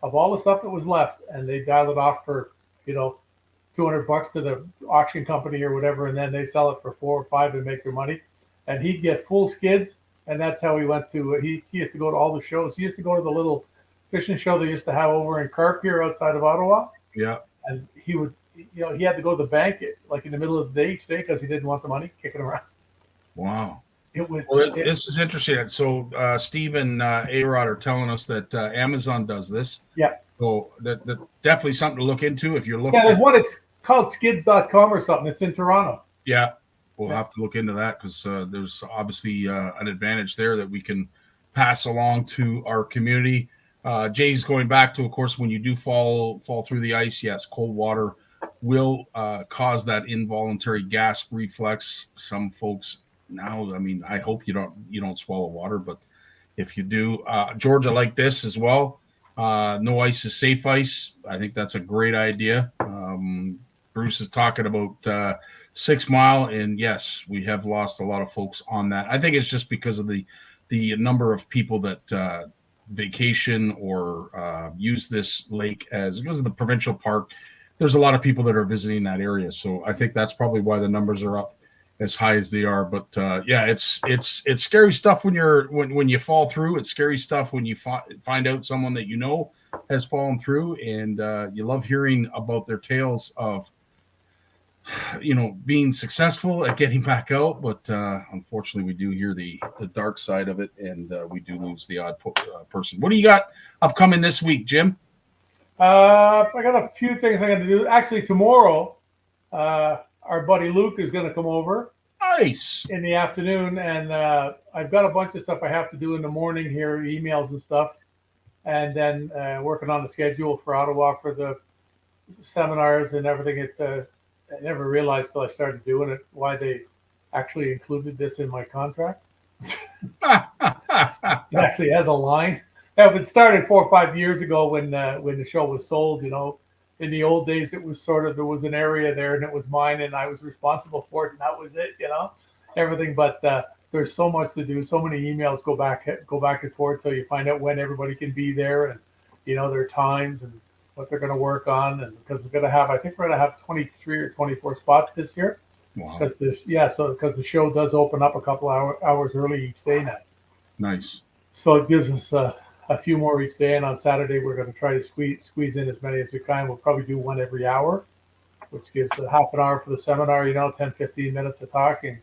of all the stuff that was left. And they dialed it off for, $200 to the auction company or whatever. And then they sell it for $4 or $5 and make their money. And he'd get full skids. And that's how he went to, he used to go to all the shows. He used to go to the little fishing show they used to have over in Carp here outside of Ottawa. Yeah. And he would, he had to go to the bank like in the middle of the day each day because he didn't want the money kicking around. Wow. It was. Well, this is interesting. So Steve and A-Rod are telling us that Amazon does this. Yeah. So that definitely something to look into if you're looking. Yeah, there's one. It's called skids.com or something. It's in Toronto. Yeah. We'll have to look into that because there's obviously an advantage there that we can pass along to our community. Jay's going back to, of course, when you do fall through the ice, yes, cold water will cause that involuntary gasp reflex. Some folks now, I mean, I hope you don't swallow water, but if you do, Georgia, like this as well. No ice is safe ice. I think that's a great idea. Bruce is talking about 6 Mile, and yes, we have lost a lot of folks on that. I think it's just because of the number of people that vacation or use this lake because of the provincial park. There's a lot of people that are visiting that area, so I think that's probably why the numbers are up as high as they are. But yeah, it's scary stuff when you fall through. It's scary stuff when you find out someone that has fallen through, and you love hearing about their tales of being successful at getting back out, but unfortunately we do hear the dark side of it, and we do lose the odd person. What do you got upcoming this week, Jim? I got a few things I'm going to do. Actually, tomorrow, our buddy Luke is going to come over. Nice. In the afternoon, and I've got a bunch of stuff I have to do in the morning here, emails and stuff, and then working on the schedule for Ottawa for the seminars and everything. I never realized till I started doing it why they actually included this in my contract. It actually has a line. It started 4 or 5 years ago when the show was sold. In the old days, it was sort of, there was an area there and it was mine and I was responsible for it and that was it. Everything. But there's so much to do. So many emails go back and forth till you find out when everybody can be there and their times and what they're going to work on, and because we're going to have 23 or 24 spots this year. Wow. Because the show does open up a couple hours early each day now. Nice. So it gives us a few more each day, and on Saturday we're going to try to squeeze in as many as we can. We'll probably do one every hour, which gives a half an hour for the seminar, 10-15 minutes of talking.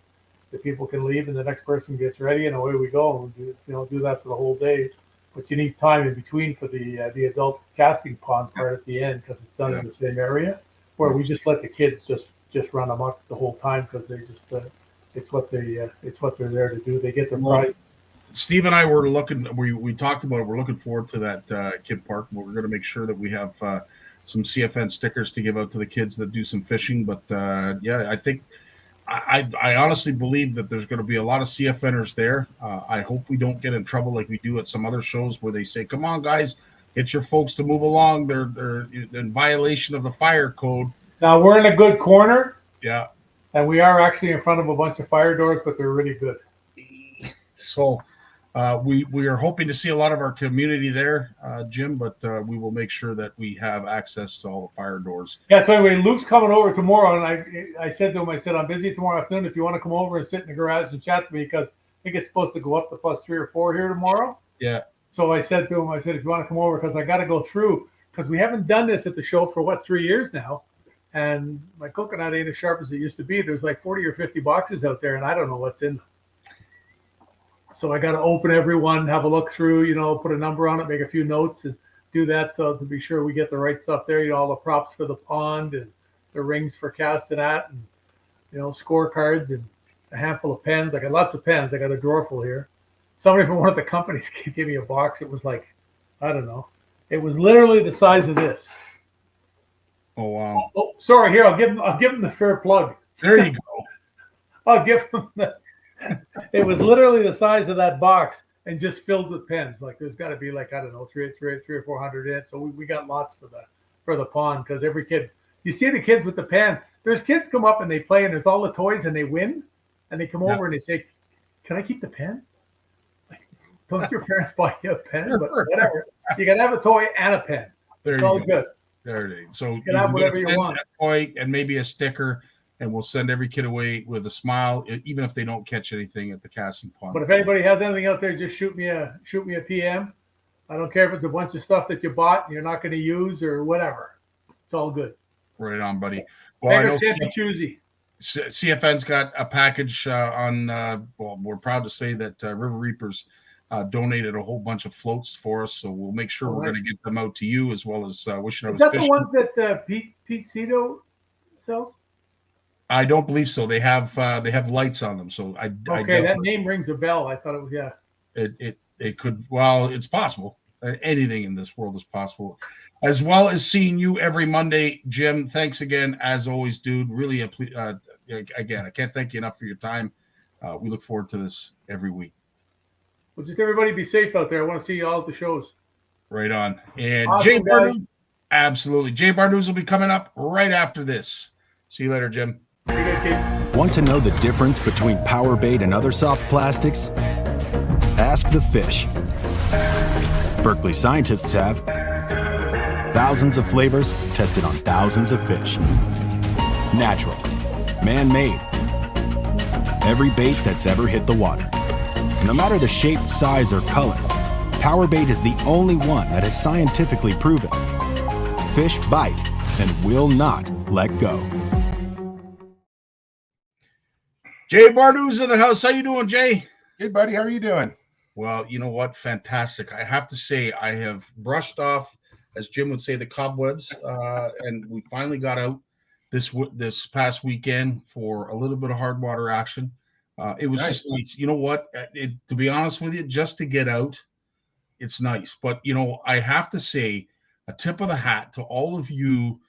The people can leave and the next person gets ready and away we go. And do that for the whole day. But you need time in between for the adult casting pond part at the end because it's done in the same area, where we just let the kids just run amok the whole time because they just it's what they're there to do. They get their prizes. Steve and I were looking. We talked about it. We're looking forward to that kid park. We're going to make sure that we have some CFN stickers to give out to the kids that do some fishing. But yeah, I think. I honestly believe that there's going to be a lot of CFNers there. I hope we don't get in trouble like we do at some other shows where they say, "Come on, guys, get your folks to move along. They're in violation of the fire code." Now we're in a good corner. Yeah, and we are actually in front of a bunch of fire doors, but they're really good. So we are hoping to see a lot of our community there, Jim, but we will make sure that we have access to all the fire doors. Yeah, so anyway, Luke's coming over tomorrow, and I said to him, I'm busy tomorrow afternoon. If you want to come over and sit in the garage and chat to me, because I think it's supposed to go up to +3 or 4 here tomorrow. Yeah. So I said to him, if you want to come over, because I got to go through, because we haven't done this at the show for 3 years now, and my coconut ain't as sharp as it used to be. There's like 40 or 50 boxes out there, and I don't know what's in them. So I got to open every one, have a look through, put a number on it, make a few notes. And do that so to be sure we get the right stuff there. You know, all the props for the pond and the rings for casting at, and scorecards and a handful of pens. I got lots of pens. I got a drawer full here. Somebody from one of the companies gave me a box. It was like, I don't know. It was literally the size of this. Oh wow! Oh, sorry. Here, I'll give them the fair plug. There you go. I'll give them the. It was literally the size of that box and just filled with pens. Like there's got to be like, I don't know, three or 400 in it. So we got lots for the pond, because every kid, you see the kids with the pen. There's kids come up and they play and there's all the toys and they win, and they come over and they say, "Can I keep the pen?" Like, don't your parents buy you a pen? But whatever. You can have a toy and a pen. It's all good. There it is. So you can have whatever you want. A toy and maybe a sticker, and we'll send every kid away with a smile, even if they don't catch anything at the casting pond. But if anybody has anything out there, just shoot me a PM. I don't care if it's a bunch of stuff that you bought and you're not going to use or whatever. It's all good. Right on, buddy. Well, I know can't be choosy. CFN's got a package on. Well, we're proud to say that River Reapers donated a whole bunch of floats for us, so we'll make sure we're going to get them out to you, as well as wishing I was fishing. Is that the ones that Pete Cito sells? I don't believe so. They have lights on them, so okay, that name rings a bell. I thought it was It could. Well, it's possible. Anything in this world is possible. As well as seeing you every Monday, Jim. Thanks again, as always, dude. Really, again, I can't thank you enough for your time. We look forward to this every week. Well, just everybody be safe out there. I want to see you all at the shows. Right on. And awesome, Jay Barnucz, absolutely. Jay Barnucz will be coming up right after this. See you later, Jim. Want to know the difference between power bait and other soft plastics? Ask the fish. Berkeley scientists have. Thousands of flavors tested on thousands of fish. Natural. Man-made. Every bait that's ever hit the water. No matter the shape, size, or color, power bait is the only one that is scientifically proven. Fish bite and will not let go. Jay Barnucz in the house. How you doing, Jay? Good, buddy. How are you doing? Well, you know what? Fantastic. I have to say, I have brushed off, as Jim would say, the cobwebs, and we finally got out this past weekend for a little bit of hard water action. It was nice. Just nice. You know what? To be honest with you, just to get out, it's nice. But, I have to say, a tip of the hat to all of you,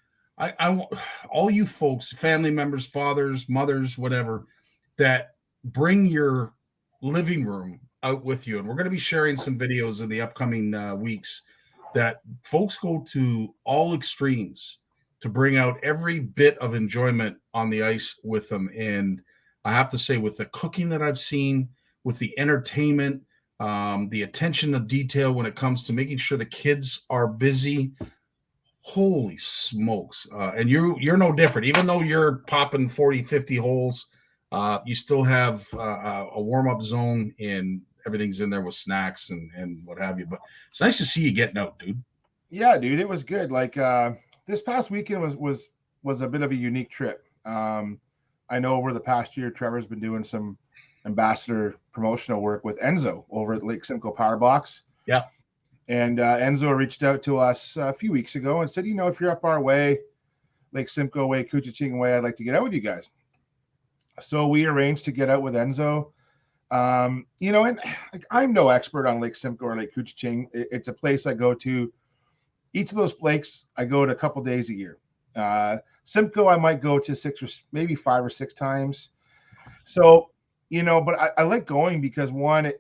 all you folks, family members, fathers, mothers, whatever, that bring your living room out with you. And we're going to be sharing some videos in the upcoming weeks that folks go to all extremes to bring out every bit of enjoyment on the ice with them. And I have to say, with the cooking that I've seen, with the entertainment, the attention to detail when it comes to making sure the kids are busy, holy smokes. And you're no different. Even though you're popping 40, 50 holes, you still have a warm-up zone, and everything's in there with snacks and what have you. But it's nice to see you getting out, dude. Yeah, dude, it was good. Like this past weekend was a bit of a unique trip. I know over the past year, Trevor's been doing some ambassador promotional work with Enzo over at Lake Simcoe Power Box. Yeah. And Enzo reached out to us a few weeks ago and said, if you're up our way, Lake Simcoe way, Couchiching way, I'd like to get out with you guys. So we arranged to get out with Enzo. And like, I'm no expert on Lake Simcoe or Lake Couchiching. It's a place I go to. Each of those lakes, I go to a couple days a year. Simcoe, I might go to 6 or maybe 5 or 6 times. So, but I like going because one,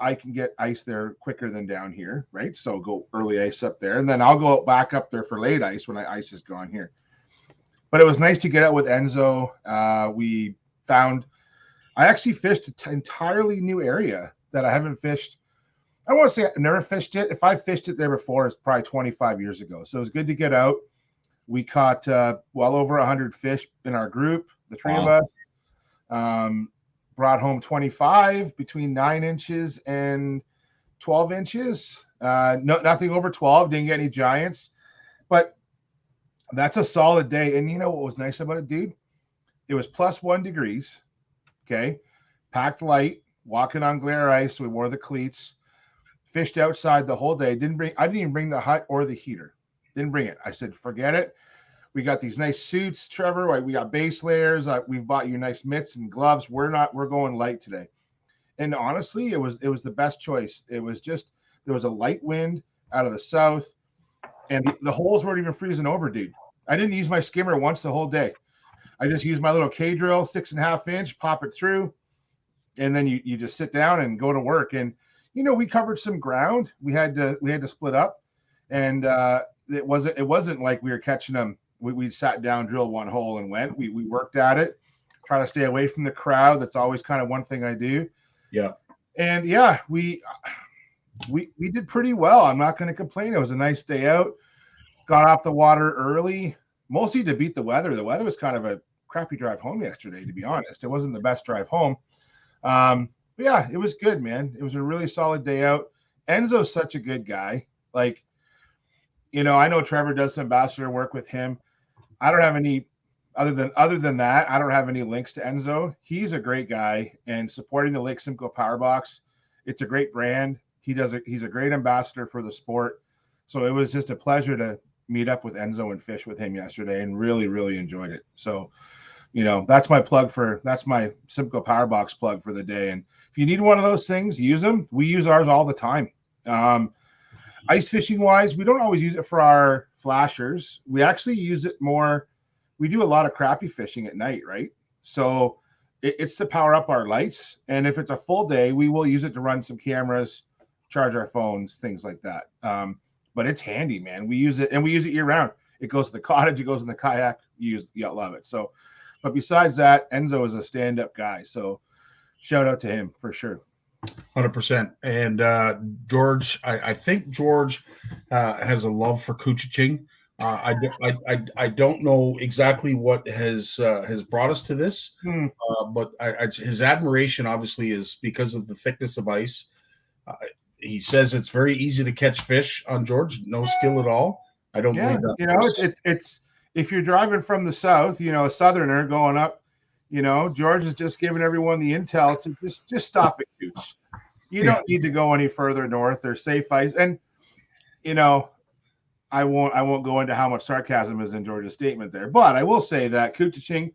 I can get ice there quicker than down here, right? So go early ice up there, and then I'll go back up there for late ice when ice is gone here. But it was nice to get out with Enzo. I actually fished an entirely new area that I haven't fished. I don't want to say I've never fished it. If I fished it there before, it's probably 25 years ago. So it was good to get out. We caught well over 100 fish in our group, the three of us. Brought home 25 between 9 inches and 12 inches. Nothing over 12. Didn't get any giants. But that's a solid day. And you know what was nice about it, dude? It was +1 degrees. Okay. Packed light, walking on glare ice. We wore the cleats. fished outside the whole day. I didn't even bring the hut or the heater. Didn't bring it. I said, forget it. We got these nice suits, Trevor. We got base layers. We've bought you nice mitts and gloves. We're going light today. And honestly, it was the best choice. It was just, there was a light wind out of the south, and the holes weren't even freezing over, dude. I didn't use my skimmer once the whole day. I just used my little K drill, 6.5 inch, pop it through, and then you just sit down and go to work. And we covered some ground. We had to split up, and it wasn't like we were catching them. We sat down, drilled one hole, and went. We worked at it, try to stay away from the crowd. That's always kind of one thing I do. Yeah. And yeah, we did pretty well. I'm not going to complain. It was a nice day out. Got off the water early, mostly to beat the weather. The weather was kind of a crappy drive home yesterday, to be honest. It wasn't the best drive home. But yeah, it was good, man. It was a really solid day out. Enzo's such a good guy. Like, I know Trevor does some ambassador work with him. I don't have any other than that. I don't have any links to Enzo. He's a great guy, and supporting the Lake Simcoe Power Box, it's a great brand. He's a great ambassador for the sport. So it was just a pleasure to meet up with Enzo and fish with him yesterday, and really, really enjoyed it. So, that's my Simcoe Power Box plug for the day. And if you need one of those things, use them. We use ours all the time. Ice fishing wise, we don't always use it for our flashers. We actually use it more. We do a lot of crappie fishing at night, right? So it's to power up our lights. And if it's a full day, we will use it to run some cameras, charge our phones, things like that. But it's handy, man. We use it, and we use it year round. It goes to the cottage, it goes in the kayak. You'll love it. So, but besides that, Enzo is a stand-up guy. So shout out to him for sure. 100%. And George, I think George has a love for Kuchiching. I don't know exactly what has brought us to this, but his admiration obviously is because of the thickness of ice. He says it's very easy to catch fish on George, no skill at all. I don't believe that. It's if you're driving from the south, a southerner going up, George is just giving everyone the intel to just stop it, Cooch. You don't need to go any further north. There's safe ice, and I won't go into how much sarcasm is in George's statement there, but I will say that Kuchiching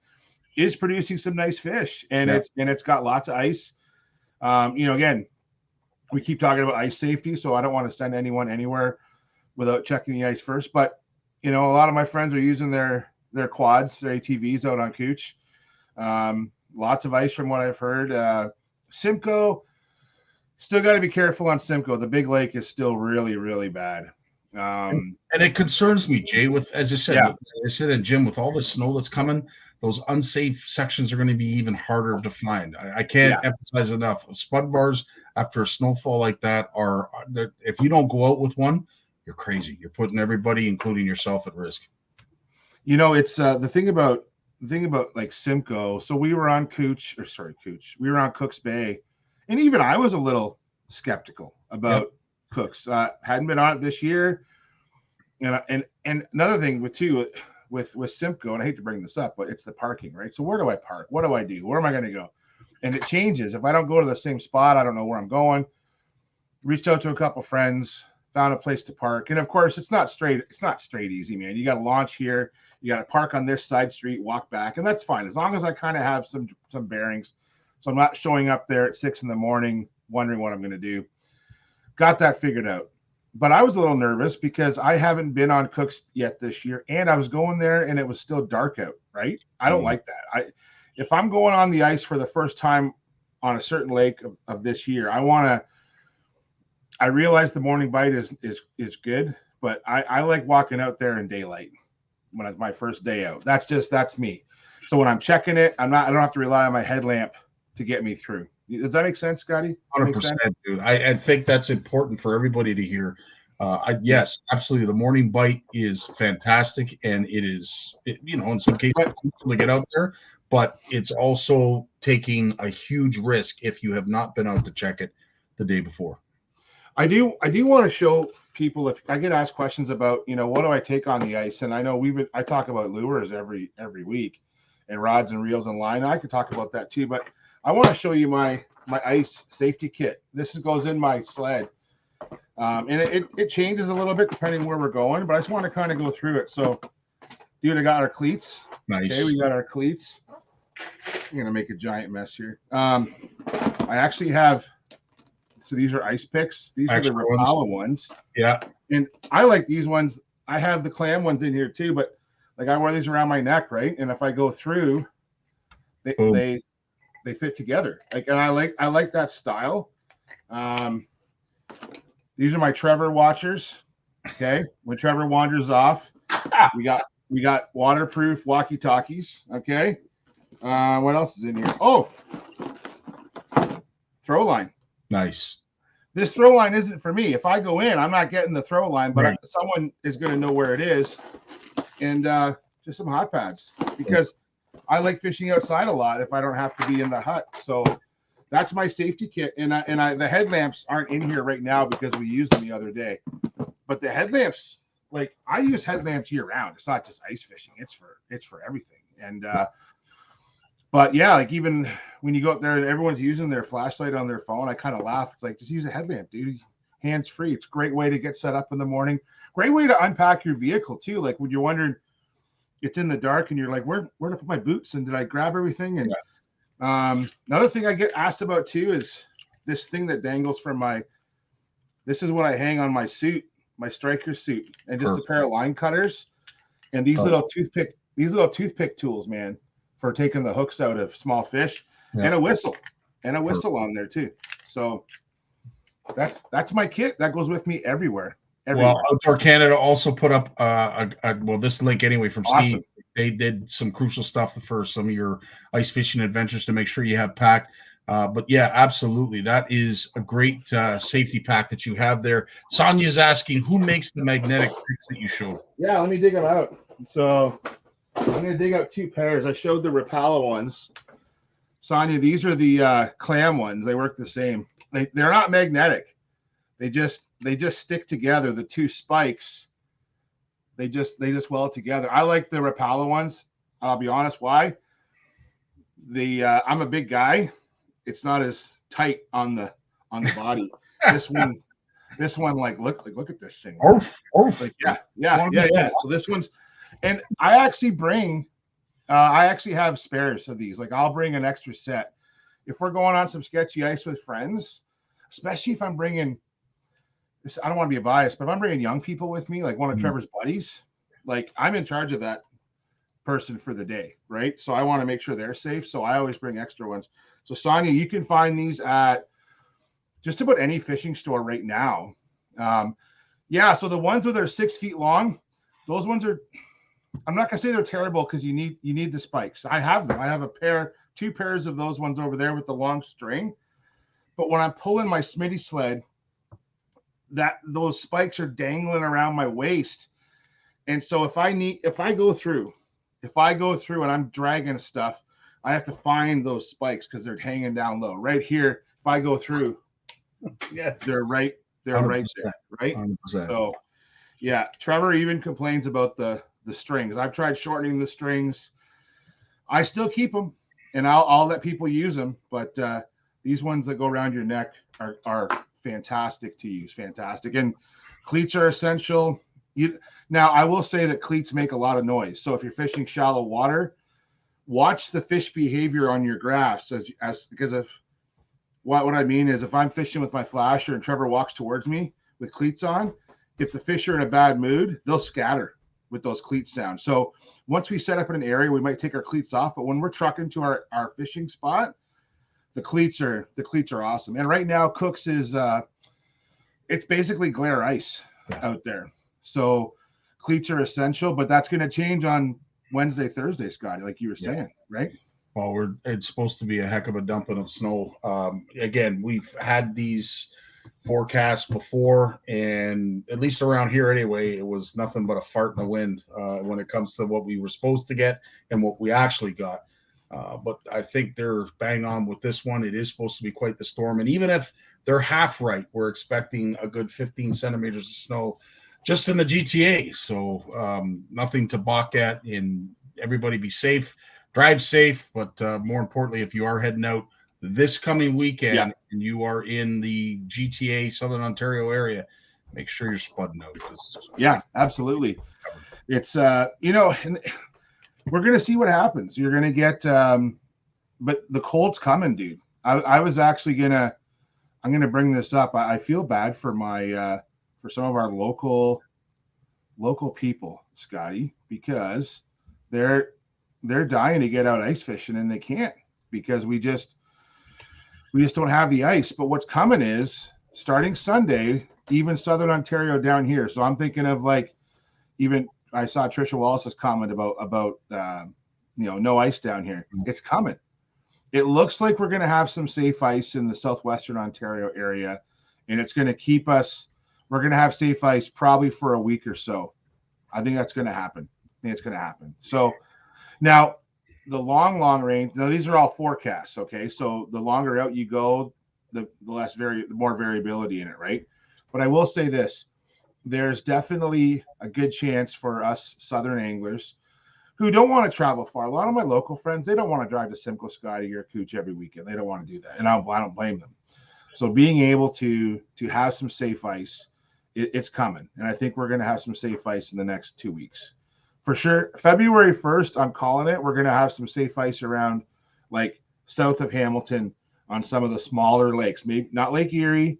is producing some nice fish, and it's got lots of ice. Again, we keep talking about ice safety, so I don't want to send anyone anywhere without checking the ice first. But a lot of my friends are using their quads, their ATVs out on Cooch. Lots of ice from what I've heard. Simcoe, still got to be careful on Simcoe. The big lake is still really, really bad. And it concerns me, Jay, as I said in Jim, with all the snow that's coming, those unsafe sections are going to be even harder to find. I can't emphasize enough. Spud bars after a snowfall like that if you don't go out with one, you're crazy. You're putting everybody, including yourself, at risk. It's the thing about like Simcoe. So we were on Cooch. We were on Cooks Bay, and even I was a little skeptical about Cooks. Hadn't been on it this year, and another thing with Simcoe, and I hate to bring this up, but it's the parking, right? So where do I park? What do I do? Where am I going to go? And it changes. If I don't go to the same spot, I don't know where I'm going. Reached out to a couple friends, found a place to park, and of course, it's not straight easy, man. You got to launch here, you got to park on this side street, walk back, and that's fine as long as I kind of have some bearings, so I'm not showing up there at 6 a.m. wondering what I'm going to do. Got that figured out. But I was a little nervous because I haven't been on Cooks yet this year, and I was going there and it was still dark out, right? I don't like that. If I'm going on the ice for the first time on a certain lake of this year, I realize the morning bite is good, but I like walking out there in daylight when it's my first day out. That's me. So when I'm checking it, I don't have to rely on my headlamp to get me through. Does that make sense, Scotty? 100%, dude. I think that's important for everybody to hear. Yes, absolutely. The morning bite is fantastic, and it is, in some cases, to get out there, but it's also taking a huge risk if you have not been out to check it the day before. I do want to show people, if I get asked questions about, what do I take on the ice? And I know I talk about lures every week, and rods and reels and line. I could talk about that too, but I want to show you my ice safety kit. This goes in my sled, And it changes a little bit depending where we're going, but I just want to kind of go through it. So, dude, I got our cleats. Nice. Okay, we got our cleats. I'm gonna make a giant mess here. I actually have. So these are ice picks. These are the Rapala ones. Yeah. And I like these ones. I have the clam ones in here too, but like I wear these around my neck, right? And if I go through, they fit together. Like, and I like that style. These are my Trevor watchers. Okay. When Trevor wanders off, we got waterproof walkie-talkies. Okay. What else is in here? Oh, throw line. Nice. This throw line isn't for me. If I go in, I'm not getting the throw line, but right. Someone is going to know where it is. And just some hot pads, because I like fishing outside a lot if I don't have to be in the hut. So that's my safety kit. And the headlamps aren't in here right now because we used them the other day. But the headlamps, like I use headlamps year round. It's not just ice fishing. It's for everything. And but yeah, like even when you go up there and everyone's using their flashlight on their phone, I kind of laugh. It's like, just use a headlamp, dude. Hands free. It's a great way to get set up in the morning. Great way to unpack your vehicle too. Like when you're wondering, it's in the dark and you're like, where to put my boots? And did I grab everything? And another thing I get asked about too is this thing that dangles from this is what I hang on my suit, my striker suit, and just a pair of line cutters and these little toothpick tools, man, for taking the hooks out of small fish, and a whistle on there too. So that's my kit that goes with me everywhere. Well, Outdoor Canada also put up this link anyway from awesome. Steve. They did some crucial stuff for some of your ice fishing adventures to make sure you have packed. But yeah, absolutely, that is a great safety pack that you have there. Sonia's asking, who makes the magnetic picks that you showed? Yeah, let me dig them out. So I'm gonna dig out two pairs. I showed the Rapala ones. Sonia, these are the clam ones. They work the same. They're not magnetic. They just stick together. The two spikes, they just weld together. I like the Rapala ones. I'll be honest. Why? I'm a big guy. It's not as tight on the body. This one, like look at this thing. Like, yeah. So this one's, and I actually have spares of these. Like I'll bring an extra set if we're going on some sketchy ice with friends, especially if I'm bringing. I don't want to be a bias, but if I'm bringing young people with me, like one of Trevor's buddies, like I'm in charge of that person for the day, right? So I want to make sure they're safe. So I always bring extra ones. So Sonia, you can find these at just about any fishing store right now. So the ones that are 6 feet long, those ones are, I'm not gonna say they're terrible because you need the spikes. I have them. I have two pairs of those ones over there with the long string. But when I'm pulling my Smitty sled, those spikes are dangling around my waist. And so if I go through and I'm dragging stuff, I have to find those spikes because they're hanging down low. Right here, if I go through, they're right there, right? 100%. So yeah, Trevor even complains about the strings. I've tried shortening the strings. I still keep them and I'll let people use them, but these ones that go around your neck are fantastic to use. Fantastic. And cleats are essential. Now I will say that cleats make a lot of noise. So if you're fishing shallow water, watch the fish behavior on your graphs because of what I mean is if I'm fishing with my flasher and Trevor walks towards me with cleats on, if the fish are in a bad mood, they'll scatter with those cleat sounds. So once we set up in an area, we might take our cleats off, but when we're trucking to our fishing spot, the cleats are awesome. And right now Cook's is it's basically glare ice out there. So cleats are essential, but that's going to change on Wednesday, Thursday, Scotty, like you were saying, right? Well, it's supposed to be a heck of a dumping of snow. Again, we've had these forecasts before, and at least around here anyway, it was nothing but a fart in the wind when it comes to what we were supposed to get and what we actually got. But I think they're bang on with this one. It is supposed to be quite the storm. And even if they're half right, we're expecting a good 15 centimeters of snow just in the GTA. So nothing to balk at, and everybody be safe, drive safe. But more importantly, if you are heading out this coming weekend and you are in the GTA Southern Ontario area, make sure you're spudding out. 'Cause Yeah, absolutely. It's you know, and we're gonna see what happens. You're gonna get but the cold's coming, dude. I was actually I'm gonna bring this up. I feel bad for my for some of our local people, Scotty, because they're dying to get out ice fishing and they can't because we just don't have the ice. But what's coming is starting Sunday, even Southern Ontario down here. So I'm thinking of like, even I saw Trisha Wallace's comment about no ice down here. It's coming. It looks like we're going to have some safe ice in the southwestern Ontario area, and it's going to keep us. We're going to have safe ice probably for a week or so. I think that's going to happen. So now the long range. Now these are all forecasts. Okay, so the longer out you go, the more variability in it, right? But I will say this: there's definitely a good chance for us southern anglers who don't want to travel far. A lot of my local friends, they don't want to drive to Simcoe, Scotty, or Cooch every weekend. They don't want to do that, and I don't blame them. So being able to have some safe ice, it's coming, and I think we're going to have some safe ice in the next 2 weeks, for sure. February 1st, I'm calling it. We're going to have some safe ice around, like south of Hamilton, on some of the smaller lakes. Maybe not Lake Erie,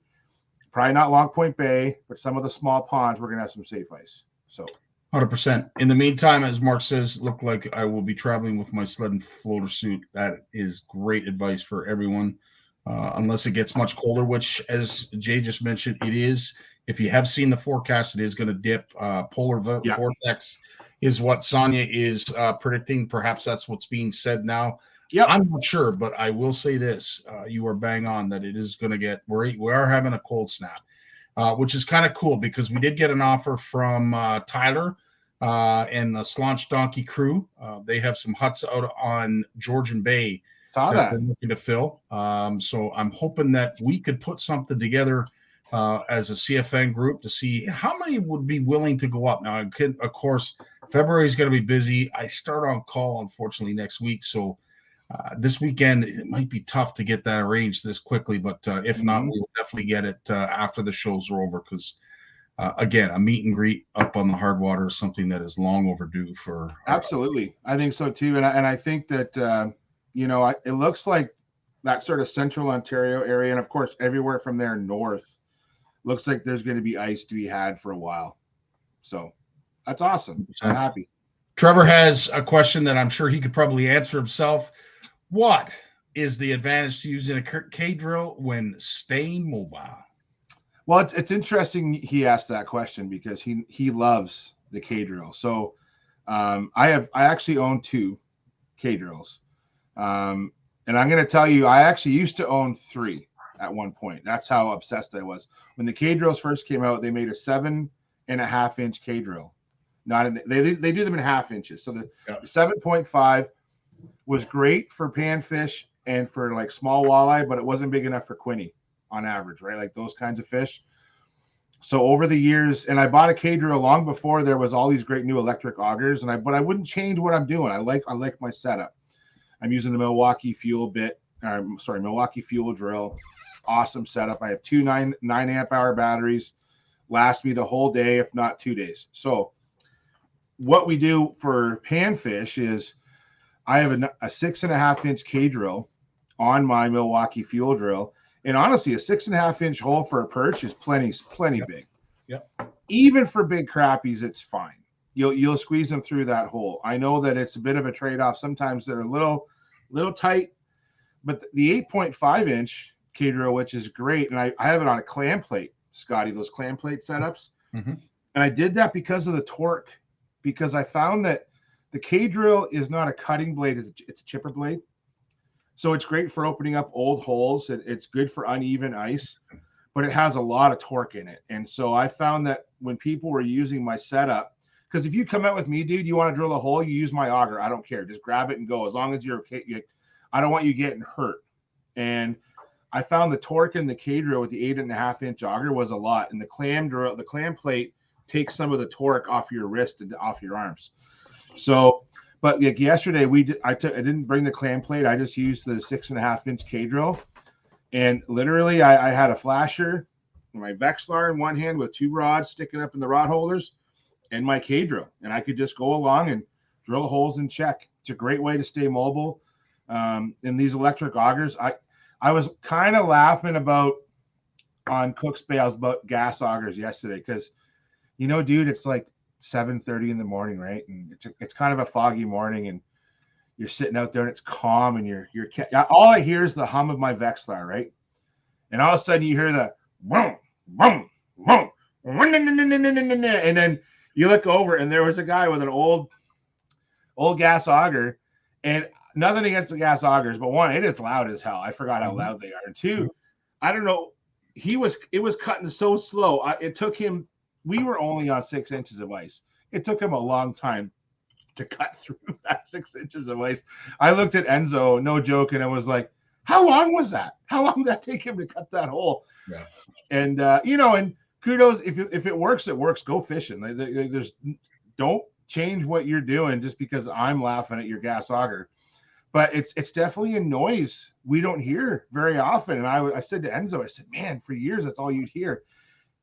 probably not Long Point Bay, but some of the small ponds. We're going to have some safe ice. So. 100%. In the meantime, as Mark says, look like I will be traveling with my sled and floater suit. That is great advice for everyone, unless it gets much colder, which, as Jay just mentioned, it is. If you have seen the forecast, it is going to dip. Polar vortex is what Sonia is predicting. Perhaps that's what's being said now. Yeah, I'm not sure, but I will say this. You are bang on that it is going to get – we are having a cold snap, which is kind of cool because we did get an offer from Tyler and the Slaunch Donkey crew. They have some huts out on Georgian Bay. Saw that. They're looking to fill. So I'm hoping that we could put something together as a CFN group to see how many would be willing to go up. Now, of course, February is going to be busy. I start on call, unfortunately, next week. So this weekend, it might be tough to get that arranged this quickly. But if not, we will definitely get it after the shows are over because again, a meet and greet up on the hard water is something that is long overdue for. Absolutely. I think so too. And I think that, it looks like that sort of central Ontario area, and of course, everywhere from there north, looks like there's going to be ice to be had for a while. So that's awesome. I'm happy. Trevor has a question that I'm sure he could probably answer himself. What is the advantage to using a K-drill when staying mobile? Well, it's interesting he asked that question because he loves the K-drill. So I actually own 2 K-drills. And I'm going to tell you, I actually used to own 3 at one point. That's how obsessed I was. When the K-drills first came out, they made a 7.5-inch K-drill. They do them in half inches. So the 7.5 was great for panfish and for like small walleye, but it wasn't big enough for quinny on average, right? Like those kinds of fish. So over the years, and I bought a K-drill long before there was all these great new electric augers, but I wouldn't change what I'm doing. I like my setup. I'm using the Milwaukee Fuel drill. Awesome setup. I have 2 9 amp hour batteries, last me the whole day, if not 2 days. So what we do for panfish is I have a 6.5-inch K-drill on my Milwaukee Fuel drill. And honestly, a 6.5-inch hole for a perch is plenty big. Yep. Even for big crappies, it's fine. You'll squeeze them through that hole. I know that it's a bit of a trade-off. Sometimes they're a little tight, but the 8.5-inch K-drill, which is great, and I have it on a clam plate, Scotty, those clam plate setups. Mm-hmm. And I did that because of the torque, because I found that the K-drill is not a cutting blade, it's a chipper blade. So it's great for opening up old holes. It's good for uneven ice, but it has a lot of torque in it. And so I found that when people were using my setup, because if you come out with me, dude, you want to drill a hole, you use my auger. I don't care. Just grab it and go. As long as you're okay. I don't want you getting hurt. And I found the torque in the K-drill with the 8.5-inch auger was a lot. And the clam plate takes some of the torque off your wrist and off your arms. So, but like yesterday, I didn't bring the clam plate. I just used the 6.5-inch K-drill, and literally I had a flasher, my Vexlar in one hand with 2 rods sticking up in the rod holders, and my K drill, and I could just go along and drill holes and check. It's a great way to stay mobile. In these electric augers, I was kind of laughing about on Cook's bales about gas augers yesterday because, dude, it's like 7:30 in the morning, right? And it's kind of a foggy morning, and you're sitting out there and it's calm, and you're all I hear is the hum of my Vexlar, right? And all of a sudden you hear the boom, boom, boom, and then you look over and there was a guy with an old gas auger, and nothing against the gas augers, but one, it is loud as hell. I forgot how loud they are. And two, I don't know, it was cutting so slow. It took him, we were only on 6 inches of ice. It took him a long time to cut through that 6 inches of ice. I looked at Enzo, no joke, and I was like, how long was that? How long did that take him to cut that hole? Yeah. And, and kudos, if it works, it works. Go fishing. There's don't change what you're doing just because I'm laughing at your gas auger. But it's definitely a noise we don't hear very often. And I said to Enzo, I said, man, for years, that's all you'd hear.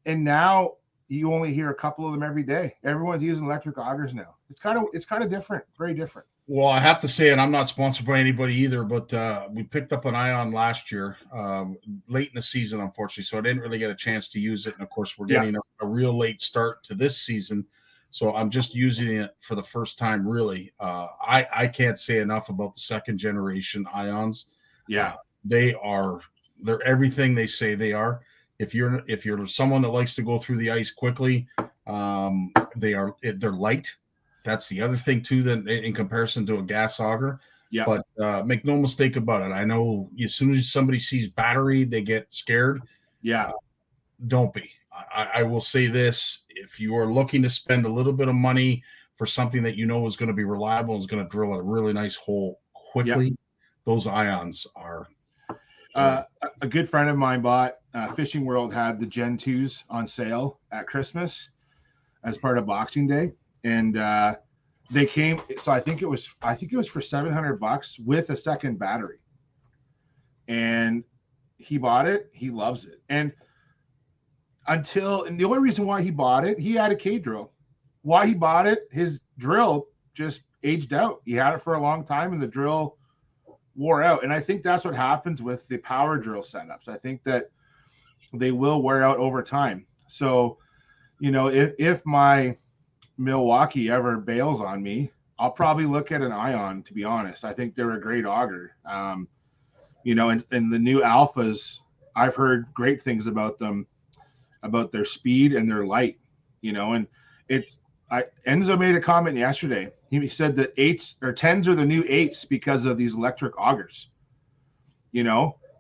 And now you only hear a couple of them every day. Everyone's using electric augers now. It's kind of different, very different. Well, I have to say, and I'm not sponsored by anybody either, but we picked up an Ion last year, late in the season, unfortunately. So I didn't really get a chance to use it. And of course, we're getting a real late start to this season. So I'm just using it for the first time, really. I can't say enough about the second generation Ions. Yeah. They're everything they say they are. If you're someone that likes to go through the ice quickly, they're light. That's the other thing too, that in comparison to a gas auger. Yeah. But make no mistake about it. I know as soon as somebody sees battery, they get scared. Yeah. Don't be. I will say this: if you are looking to spend a little bit of money for something that you know is going to be reliable and is going to drill a really nice hole quickly, those Ions are. A good friend of mine bought. Fishing World had the Gen 2s on sale at Christmas as part of Boxing Day, and they came. So I think it was for $700 with a second battery, and he bought it. He loves it, and the only reason why he bought it, he had a K drill. Why he bought it, his drill just aged out. He had it for a long time, and the drill wore out. And I think that's what happens with the power drill setups. I think that they will wear out over time. So, if my Milwaukee ever bails on me, I'll probably look at an Ion, to be honest. I think they're a great auger. And the new Alphas, I've heard great things about them, about their speed and their light, and Enzo made a comment yesterday. He said that 8s or 10s are the new 8s because of these electric augers.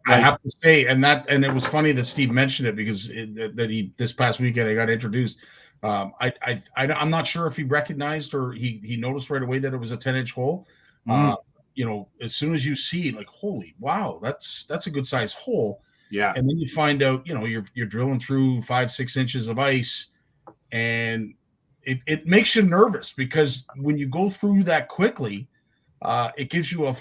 I have to say, and it was funny that Steve mentioned it because this past weekend I got introduced. I'm not sure if he recognized or he noticed right away that it was a 10-inch hole. As soon as you see, like, holy wow, that's a good size hole. Yeah. And then you find out, you're drilling through 5-6 inches of ice, and it makes you nervous because when you go through that quickly, it gives you a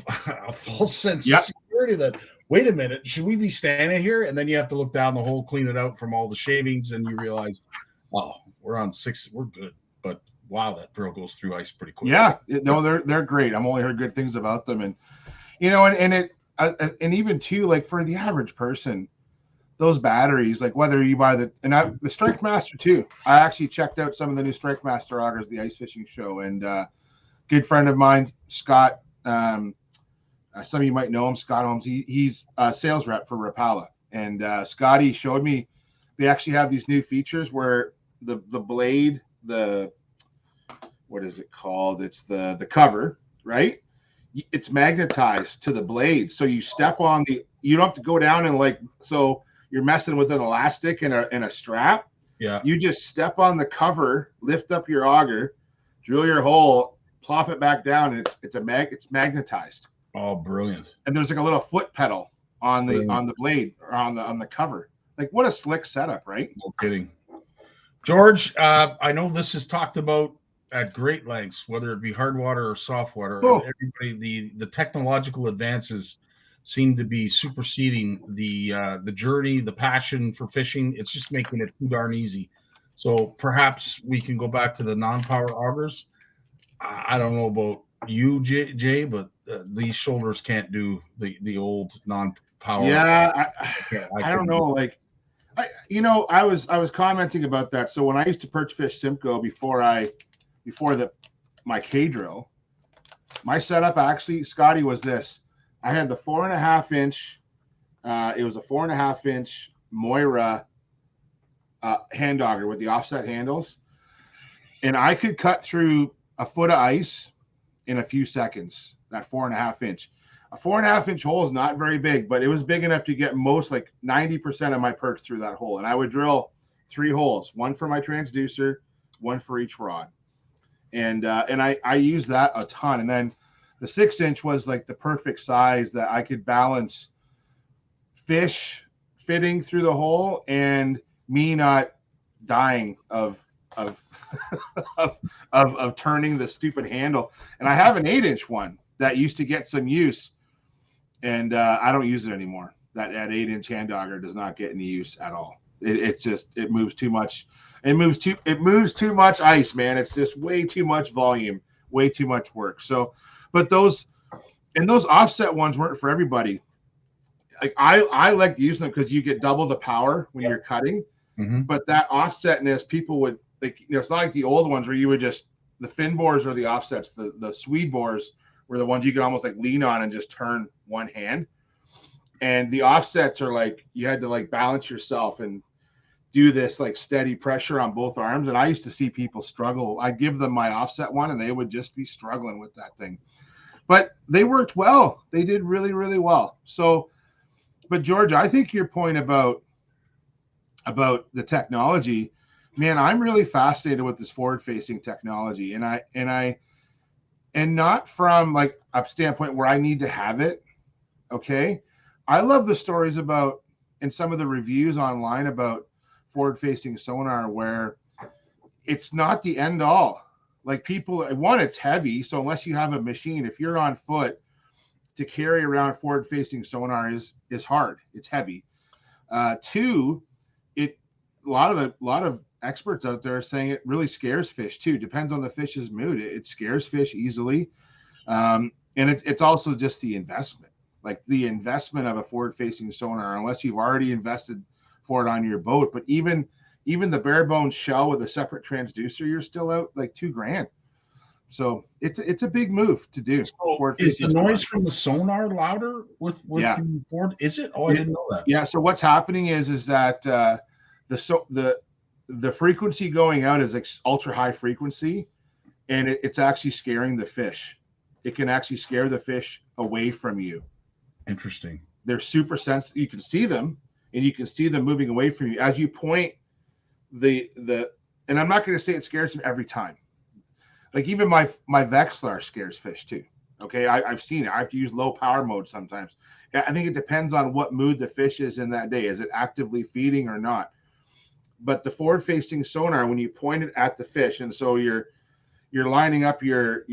false sense of security that, wait a minute, should we be standing here? And then you have to look down the hole, clean it out from all the shavings, and you realize, oh, we're on 6, we're good. But wow, that drill goes through ice pretty quick. Yeah, no, they're great. I've only heard good things about them, and and even too, like for the average person, those batteries, like whether you buy the Strike Master too. I actually checked out some of the new Strike Master augers, the ice fishing show, and good friend of mine, Scott. Some of you might know him, Scott Holmes. He's a sales rep for Rapala, and Scotty showed me they actually have these new features where the blade, what is it called? It's the cover, right? It's magnetized to the blade, so you step on you don't have to go down and so you're messing with an elastic and a strap. Yeah. You just step on the cover, lift up your auger, drill your hole, plop it back down, and it's magnetized. Oh, brilliant. And there's like a little foot pedal on the blade or on the cover. Like, what a slick setup, right? No kidding. George, I know this is talked about at great lengths, whether it be hard water or soft water. Oh. Everybody, the technological advances seem to be superseding the journey, the passion for fishing. It's just making it too darn easy. So perhaps we can go back to the non-power augers. I don't know about you, Jay, but these shoulders can't do the old non-power. Yeah, I don't know. Like, I was commenting about that. So when I used to perch fish Simcoe before my K drill, my setup actually, Scotty, was this. I had the 4.5 inch. It was a 4.5 inch Moira hand auger with the offset handles, and I could cut through a foot of ice in a few seconds. That 4.5 inch. A 4.5 inch hole is not very big, but it was big enough to get most, like 90% of my perch through that hole. And I would drill 3 holes, one for my transducer, one for each rod. And I used that a ton. And then the 6 inch was like the perfect size that I could balance fish fitting through the hole and me not dying of of turning the stupid handle. And I have an 8-inch one that used to get some use, and I don't use it anymore. That 8-inch hand auger does not get any use at all. It moves too much. It moves too much ice, man. It's just way too much volume, way too much work. So, but those offset ones weren't for everybody. Like I like using them because you get double the power when you're cutting. Mm-hmm. But that offsetness, people would like, it's not like the old ones where you would just, the fin bores or the offsets, the Swede bores were the ones you could almost like lean on and just turn one hand. And the offsets are like, you had to like balance yourself and do this like steady pressure on both arms. And I used to see people struggle. I'd give them my offset one and they would just be struggling with that thing. But they worked well. They did really, really well. So, but George, I think your point about the technology, man, I'm really fascinated with this forward-facing technology, and not from like a standpoint where I need to have it. Okay, I love the stories about, and some of the reviews online about forward-facing sonar where it's not the end all. Like people, one, it's heavy, so unless you have a machine, if you're on foot, to carry around forward-facing sonar is hard. It's heavy. Two, a lot of experts out there are saying it really scares fish too. Depends on the fish's mood. It scares fish easily, and it's also just the investment. Like the investment of a forward-facing sonar, unless you've already invested for it on your boat. But even the bare bones shell with a separate transducer, you're still out like $2,000. So it's a big move to do. So is the noise from the sonar louder with the forward? Is it? Oh, I didn't know that. Yeah. So what's happening is that the frequency going out is like ultra high frequency, and it's actually scaring the fish. It can actually scare the fish away from you. Interesting. They're super sensitive. You can see them, and you can see them moving away from you as you point and I'm not going to say it scares them every time. Like even my Vexlar scares fish too. Okay, I've seen it. I have to use low power mode sometimes. I think it depends on what mood the fish is in that day. Is it actively feeding or not? But the forward-facing sonar, when you point it at the fish, and so you're lining up your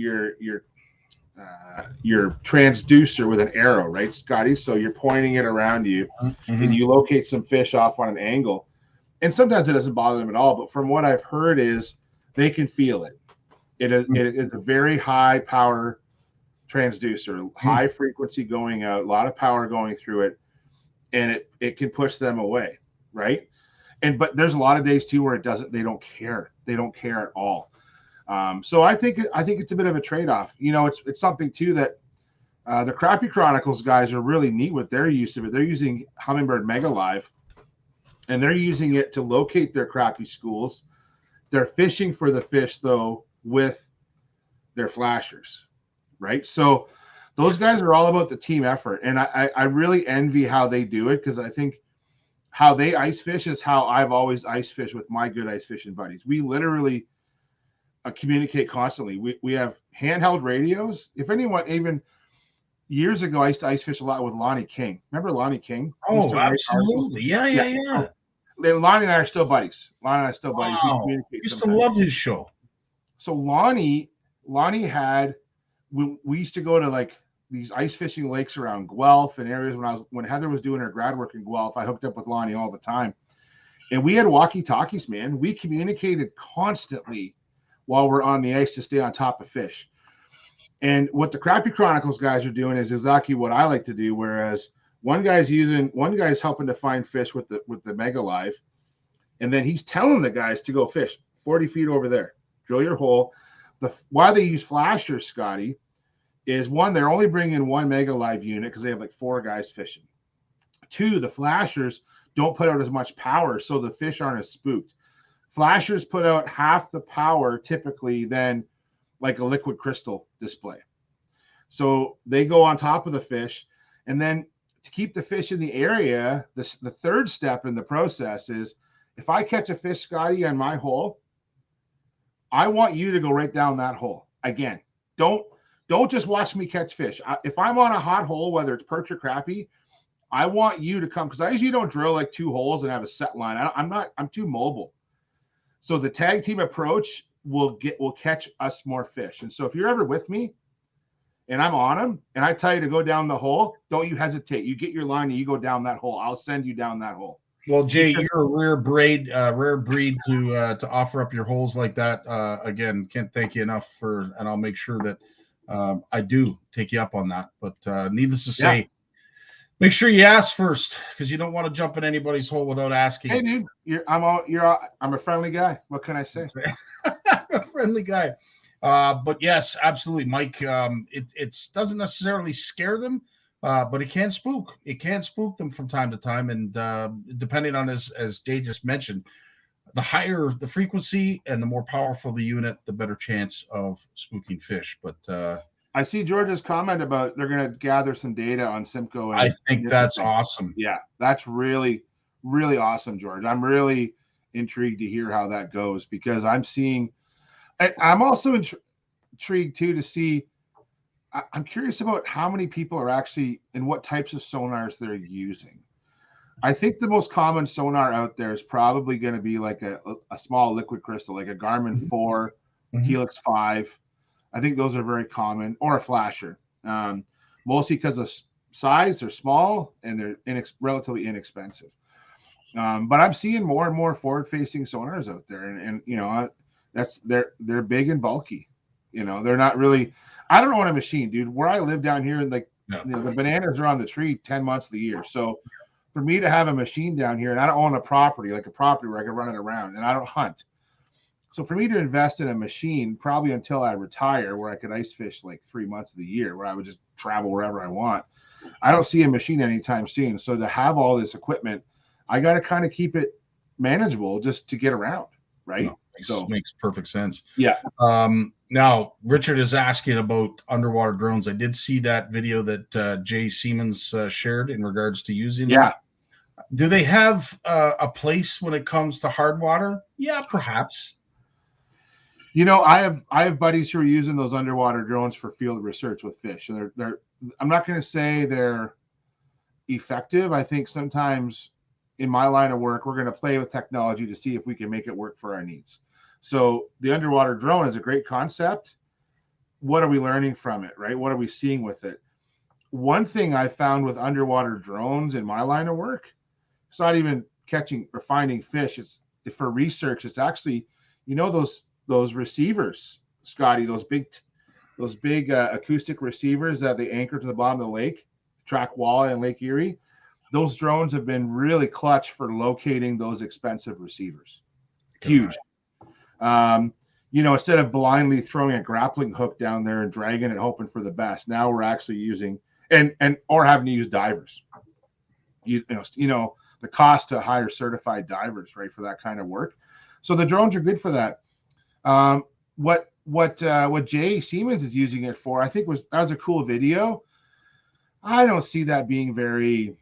transducer with an arrow, right, Scotty? So you're pointing it around you, and you locate some fish off on an angle. And sometimes it doesn't bother them at all. But from what I've heard is they can feel it. It is a very high power transducer, high frequency going out, a lot of power going through it, and it can push them away, right? But there's a lot of days too where they don't care at all. So I think it's a bit of a trade-off. It's something too that the Crappie Chronicles guys are really neat with their use of it. They're using Humminbird Mega Live, and they're using it to locate their crappie schools. They're fishing for the fish though with their flashers, right? So those guys are all about the team effort, and I really envy how they do it, because I think how they ice fish is how I've always ice fished with my good ice fishing buddies. We literally communicate constantly. We have handheld radios. If anyone, even years ago, I used to ice fish a lot with Lonnie King. Remember Lonnie King? Oh, absolutely. Yeah. Lonnie and I are still buddies. Wow. We used to love his show. So Lonnie had, we used to go to like these ice fishing lakes around Guelph and areas when Heather was doing her grad work in Guelph. I hooked up with Lonnie all the time, and we had walkie-talkies, man. We communicated constantly while we're on the ice to stay on top of fish. And what the Crappie Chronicles guys are doing is exactly what I like to do. Whereas one guy's helping to find fish with the Mega Live, and then he's telling the guys to go fish 40 feet over there, drill your hole. Why they use flashers, Scotty, is one, they're only bringing one Mega Live unit because they have like 4 guys fishing. 2, the flashers don't put out as much power, so the fish aren't as spooked. Flashers put out half the power typically than like a liquid crystal display. So they go on top of the fish, and then to keep the fish in the area, the third step in the process is, if I catch a fish, Scotty, on my hole, I want you to go right down that hole. Again, don't just watch me catch fish. If I'm on a hot hole, whether it's perch or crappie, I want you to come, because I usually don't drill like 2 holes and have a set line. I'm too mobile. So the tag team approach will catch us more fish. And so if you're ever with me and I'm on them and I tell you to go down the hole, don't you hesitate. You get your line and you go down that hole. I'll send you down that hole. Well, Jay, you're a rare breed to offer up your holes like that. Again, can't thank you enough and I'll make sure that I do take you up on that. But needless to say, make sure you ask first, because you don't want to jump in anybody's hole without asking. Hey, dude, I'm a friendly guy. What can I say? A friendly guy. But yes, absolutely, Mike. It doesn't necessarily scare them, but it can spook. It can spook them from time to time, and depending on, as Jay just mentioned, the higher the frequency and the more powerful the unit, the better chance of spooking fish. But I see George's comment about they're going to gather some data on Simcoe. I think that's awesome. Yeah, that's really, really awesome, George. I'm really intrigued to hear how that goes, because I'm also intrigued too to see. I'm curious about how many people are actually and what types of sonars they're using. I think the most common sonar out there is probably going to be like a small liquid crystal, like a Garmin 4, Helix 5. I think those are very common, or a flasher. Mostly because of size, they're small and they're relatively inexpensive. But I'm seeing more and more forward-facing sonars out there, and you know, they're big and bulky. You know, they're not really. I don't own a machine, dude. Where I live down here, like you know, the bananas are on the tree 10 months of the year. So for me to have a machine down here, and I don't own a property where I can run it around, and I don't hunt. So for me to invest in a machine, probably until I retire, where I could ice fish like 3 months of the year, where I would just travel wherever I want, I don't see a machine anytime soon. So to have all this equipment, I got to kind of keep it manageable just to get around, right? No, makes perfect sense. Yeah. Now, Richard is asking about underwater drones. I did see that video that Jay Siemens shared in regards to using them. Do they have a place when it comes to hard water? Yeah, perhaps. You know, I have buddies who are using those underwater drones for field research with fish, and they're I'm not going to say they're effective. I think sometimes in my line of work, we're going to play with technology to see if we can make it work for our needs. So the underwater drone is a great concept. What are we learning from it, right? What are we seeing with it? One thing I found with underwater drones in my line of work, it's not even catching or finding fish. It's for research. It's actually, you know, those receivers, Scotty, those big acoustic receivers that they anchor to the bottom of the lake, track walleye in Lake Erie. Those drones have been really clutch for locating those expensive receivers. Huge. You know, instead of blindly throwing a grappling hook down there and dragging it, hoping for the best, now we're actually using or having to use divers. You know, the cost to hire certified divers, right, for that kind of work. So the drones are good for that. What Jay Siemens is using it for, I think that was a cool video. I don't see that being very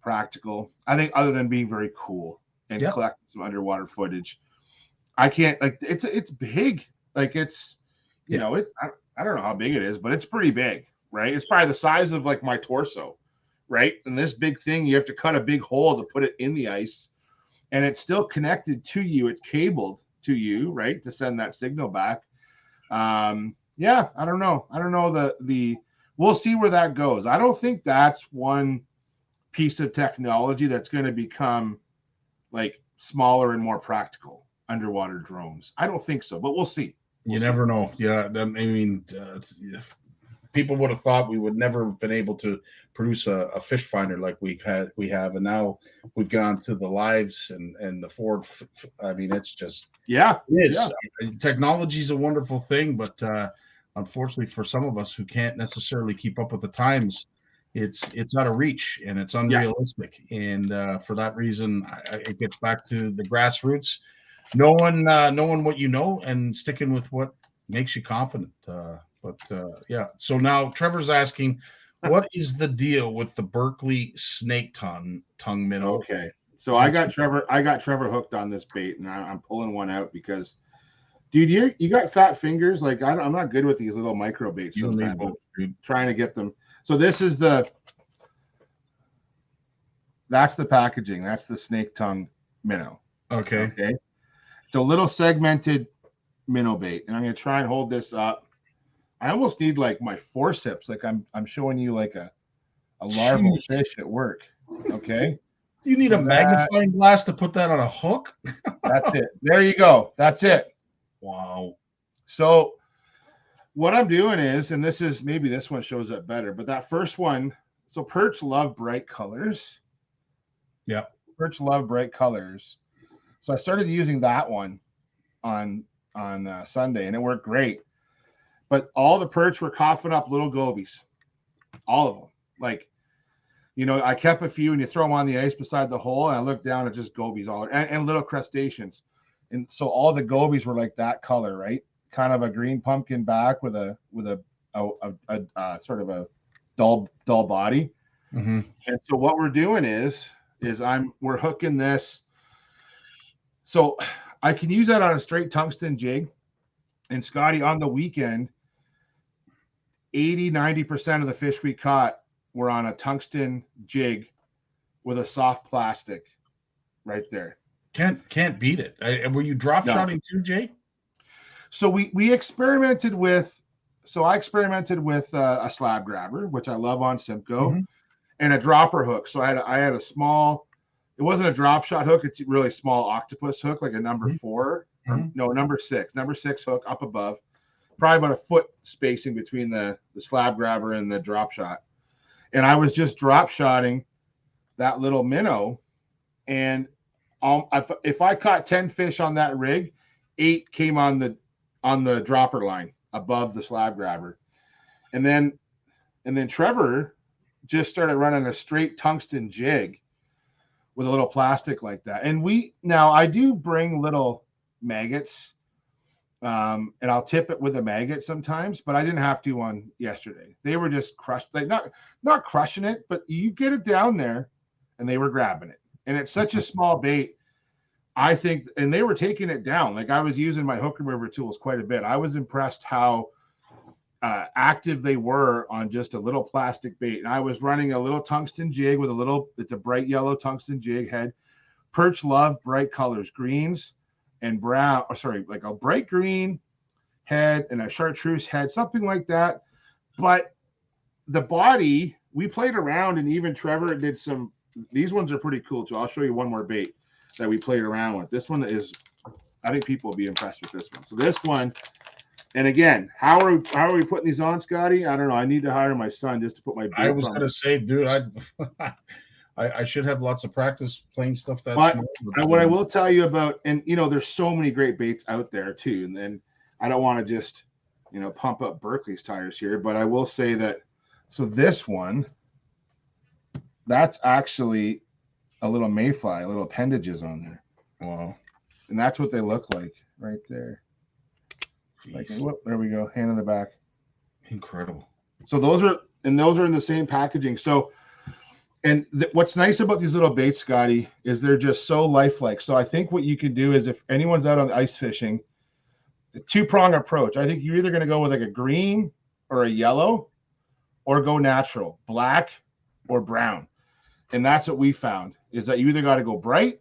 practical. I think other than being very cool and collecting some underwater footage. I can't, like, it's big. Like, it's, you know, I don't know how big it is, but it's pretty big, right? It's probably the size of like my torso, right? And this big thing, you have to cut a big hole to put it in the ice, and it's still connected to you. It's cabled to you, right, to send that signal back. I don't know. I don't know the we'll see where that goes. I don't think that's one piece of technology that's going to become like smaller and more practical underwater drones. I don't think so, but we'll see. You never know. Yeah, I mean, people would have thought we would never have been able to produce a fish finder like we have, and now we've gone to the lives and the forward. I mean, it's just it is. Yeah. Technology is a wonderful thing, but unfortunately, for some of us who can't necessarily keep up with the times, it's out of reach and it's unrealistic. And for that reason, it gets back to the grassroots. Knowing what you know and sticking with what makes you confident. Yeah. So now Trevor's asking, what is the deal with the Berkeley snake tongue minnow? Okay. So I got Trevor hooked on this bait, and I'm pulling one out because, dude, you got fat fingers. Like I'm not good with these little micro baits sometimes. Trying to get them. So this is that's the packaging. That's the snake tongue minnow. Okay. It's a little segmented minnow bait, and I'm gonna try and hold this up. I almost need like my forceps, like I'm showing you like a larval fish at work. Okay. You need a magnifying glass to put that on a hook? That's it. There you go. That's it. Wow. So what I'm doing is, and maybe this one shows up better, but that first one, so perch love bright colors. Yeah. Perch love bright colors. So I started using that one on Sunday, and it worked great. But all the perch were coughing up little gobies, all of them. Like, I kept a few, and you throw them on the ice beside the hole, and I looked down at just gobies all and little crustaceans. And so all the gobies were like that color, right? Kind of a green pumpkin back with a sort of a dull body. Mm-hmm. And so what we're doing is we're hooking this. So I can use that on a straight tungsten jig. And Scotty, on the weekend, 80-90% of the fish we caught were on a tungsten jig with a soft plastic right there. Can't beat it. Were you drop shotting too, Jay? So we experimented with. So I experimented with a slab grabber, which I love on Simcoe, mm-hmm. and a dropper hook. So I had a small. It wasn't a drop shot hook. It's a really small octopus hook, like a number mm-hmm. 4. Mm-hmm. No, number 6. Number 6 hook up above, probably about a foot spacing between the slab grabber and the drop shot. And I was just drop shotting that little minnow, and if I caught 10 fish on that rig, 8 came on the dropper line above the slab grabber. And then Trevor just started running a straight tungsten jig with a little plastic like that. And I do bring little maggots, and I'll tip it with a maggot sometimes, but I didn't have to on yesterday. They were just crushed, like not crushing it, but you get it down there and they were grabbing it. And it's such a small bait, I think, and they were taking it down. Like I was using my hook remover tools quite a bit. I was impressed how active they were on just a little plastic bait. And I was running a little tungsten jig with it's a bright yellow tungsten jig head. Perch love bright colors, greens and brown, like a bright green head and a chartreuse head, something like that. But the body, we played around, and even Trevor did these ones are pretty cool too. I'll show you one more bait that we played around with. This one I think people will be impressed with this one. So this one, and again, how are we putting these on, Scotty? I don't know. I need to hire my son just to put my baits on. I was going to say, dude, I should have lots of practice playing stuff that's what I will tell you about, and there's so many great baits out there too. And then I don't want to just, pump up Berkeley's tires here, but I will say that, so this one, that's actually a little mayfly, little appendages on there. Wow. And that's what they look like right there. Like, there we go. Hand in the back. Incredible. So those are in the same packaging. So, and what's nice about these little baits, Scotty, is they're just so lifelike. So I think what you can do is, if anyone's out on the ice fishing, the 2-prong approach, I think you're either going to go with like a green or a yellow, or go natural, black or brown. And that's what we found, is that you either got to go bright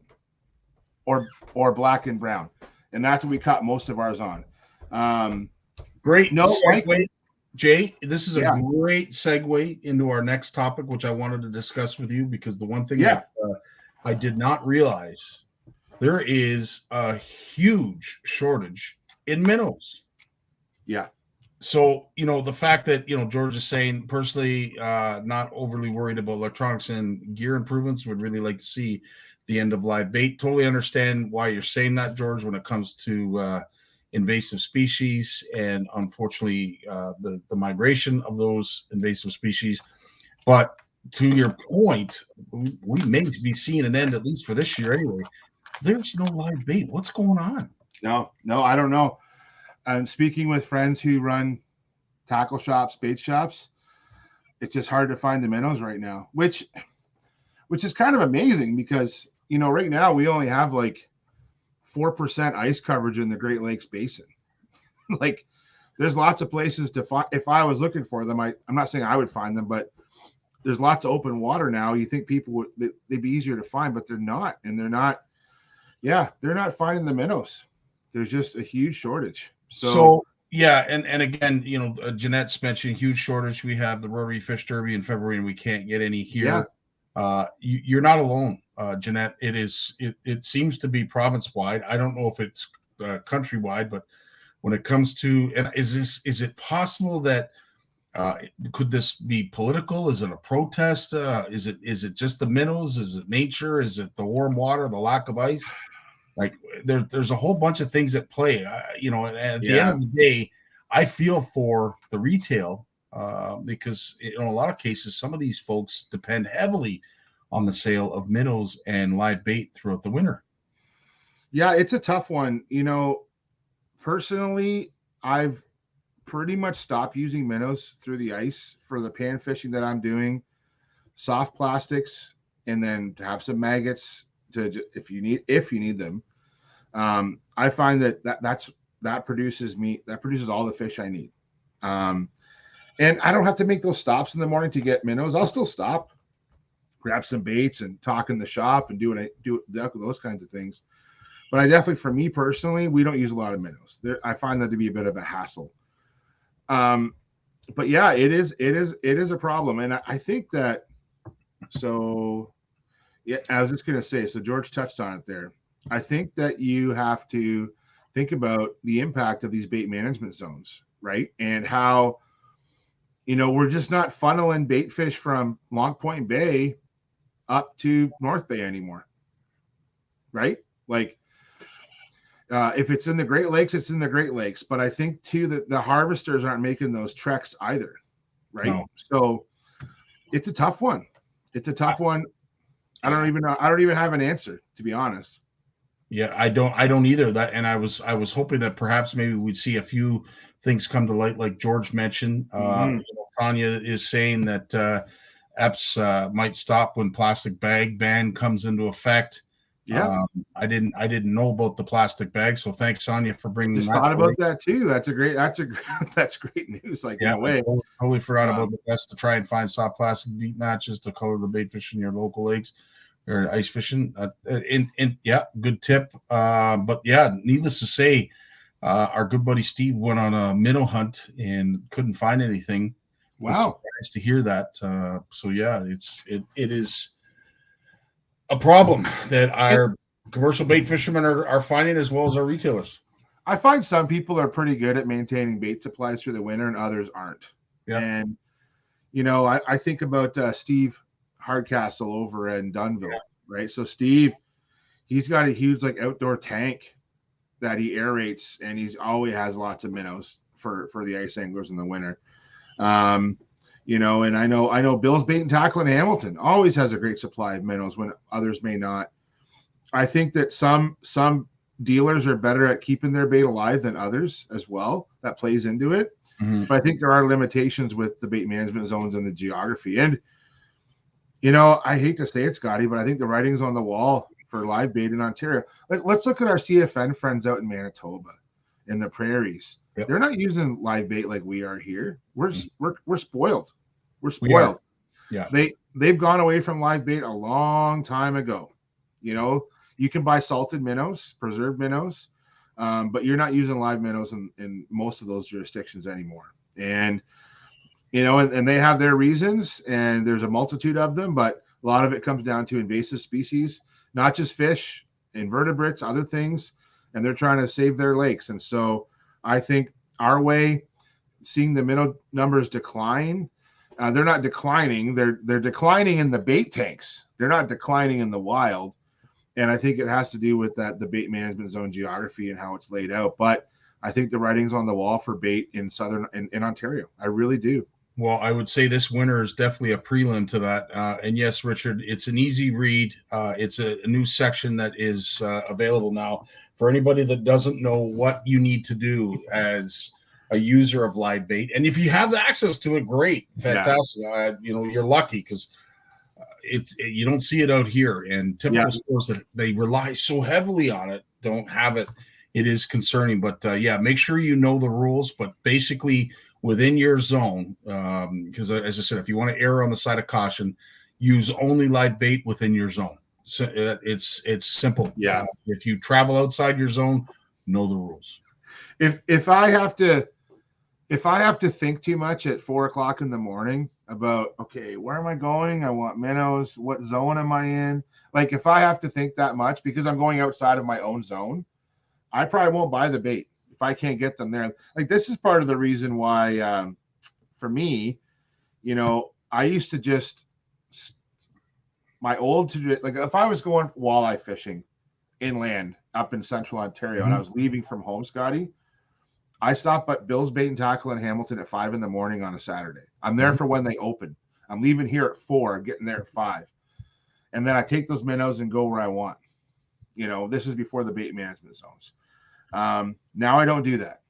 or black and brown. And that's what we caught most of ours on. Great. No, Jay, this is a Yeah. great segue into our next topic, which I wanted to discuss with you, because the one thing Yeah. that I did not realize, there is a huge shortage in minnows. Yeah. So, the fact that, George is saying, personally, not overly worried about electronics and gear improvements, would really like to see the end of live bait. Totally understand why you're saying that, George, when it comes to invasive species and, unfortunately, the migration of those invasive species. But to your point, we may be seeing an end, at least for this year anyway. There's no live bait. What's going on? No, I don't know. I'm speaking with friends who run tackle shops, bait shops. It's just hard to find the minnows right now, which is kind of amazing because, right now we only have like 4% ice coverage in the Great Lakes Basin. Like, there's lots of places to find. If I was looking for them, I'm not saying I would find them, but there's lots of open water now. You think people would, they'd be easier to find, but they're not. And they're not finding the minnows. There's just a huge shortage. So yeah, and again, Jeanette's mentioned huge shortage. We have the Rotary Fish Derby in February, and we can't get any here. Yeah. You're not alone, Jeanette. It seems to be province wide. I don't know if it's countrywide, but when it comes to, and is it possible that could this be political? Is it a protest? Is it just the minnows? Is it nature? Is it the warm water, the lack of ice? Like, there's a whole bunch of things at play, and at the end of the day, I feel for the retail because in a lot of cases, some of these folks depend heavily on the sale of minnows and live bait throughout the winter. Yeah, it's a tough one. Personally, I've pretty much stopped using minnows through the ice for the pan fishing that I'm doing. Soft plastics, and then to have some maggots if you need them. I find that produces meat, that produces all the fish I need. And I don't have to make those stops in the morning to get minnows. I'll still stop, grab some baits and talk in the shop and do those kinds of things. But I definitely, for me personally, we don't use a lot of minnows. I find that to be a bit of a hassle. But yeah, it is a problem. And I think that, so yeah, I was just going to say, so George touched on it there. I think that you have to think about the impact of these bait management zones, right? And how, we're just not funneling bait fish from Long Point Bay up to North Bay anymore, right? Like, if it's in the Great Lakes, it's in the Great Lakes. But I think too that the harvesters aren't making those treks either, right? No. So it's a tough one. I don't even have an answer, to be honest. Yeah, I don't either. That, and I was hoping that perhaps maybe we'd see a few things come to light, like George mentioned. Tanya is saying that EPS might stop when plastic bag ban comes into effect. Yeah, I didn't know about the plastic bag, so thanks, Sonia, for bringing. Just thought about that too. That's great news. Like, in a way, I totally forgot about the best to try and find soft plastic beat matches to color the bait fish in your local lakes or ice fishing. Good tip. But yeah, needless to say, our good buddy Steve went on a minnow hunt and couldn't find anything. Wow, nice to hear that. So yeah, it is a problem that our commercial bait fishermen are finding, as well as our retailers. I find some people are pretty good at maintaining bait supplies through the winter and others aren't. Yeah. And, I think about Steve Hardcastle over in Dunville, right? So Steve, he's got a huge outdoor tank that he aerates, and he's always has lots of minnows for the ice anglers in the winter. And I know Bill's Bait and Tackle in Hamilton always has a great supply of minnows when others may not. I think that some dealers are better at keeping their bait alive than others as well. That plays into it. Mm-hmm. But I think there are limitations with the bait management zones and the geography. And, I hate to say it, Scotty, but I think the writing's on the wall for live bait in Ontario. Let's look at our CFN friends out in Manitoba, in the prairies. Yep. They're not using live bait like we are here. We're spoiled. We're spoiled. Yeah. They've gone away from live bait a long time ago. You can buy salted minnows, preserved minnows, but you're not using live minnows in most of those jurisdictions anymore. And and they have their reasons, and there's a multitude of them, but a lot of it comes down to invasive species, not just fish, invertebrates, other things, and they're trying to save their lakes. And so I think our way, seeing the minnow numbers decline, they're not declining. They're declining in the bait tanks. They're not declining in the wild. And I think it has to do with the bait management zone geography and how it's laid out. But I think the writing's on the wall for bait in Ontario. I really do. Well, I would say this winter is definitely a prelim to that. And yes, Richard, it's an easy read. It's a new section that is available now for anybody that doesn't know what you need to do as a user of live bait. And if you have the access to it, great, fantastic. Yeah. You're lucky because you don't see it out here. And typical stores that they rely so heavily on it don't have it. It is concerning. But make sure you know the rules. But basically, within your zone, because as I said, if you want to err on the side of caution, use only live bait within your zone. So it's simple. Yeah. If you travel outside your zone, know the rules. If I have to think too much at 4:00 in the morning about, okay, where am I going? I want minnows. What zone am I in? Like if I have to think that much because I'm going outside of my own zone, I probably won't buy the bait. If I can't get them there, like this is part of the reason why, for me, I used to just like if I was going walleye fishing inland up in central Ontario and I was leaving from home, Scotty, I stopped at Bill's Bait and Tackle in Hamilton at 5 a.m. on a Saturday. I'm there for when they open. I'm leaving here at 4, getting there at 5, and then I take those minnows and go where I want. This is before the bait management zones. Now I don't do that.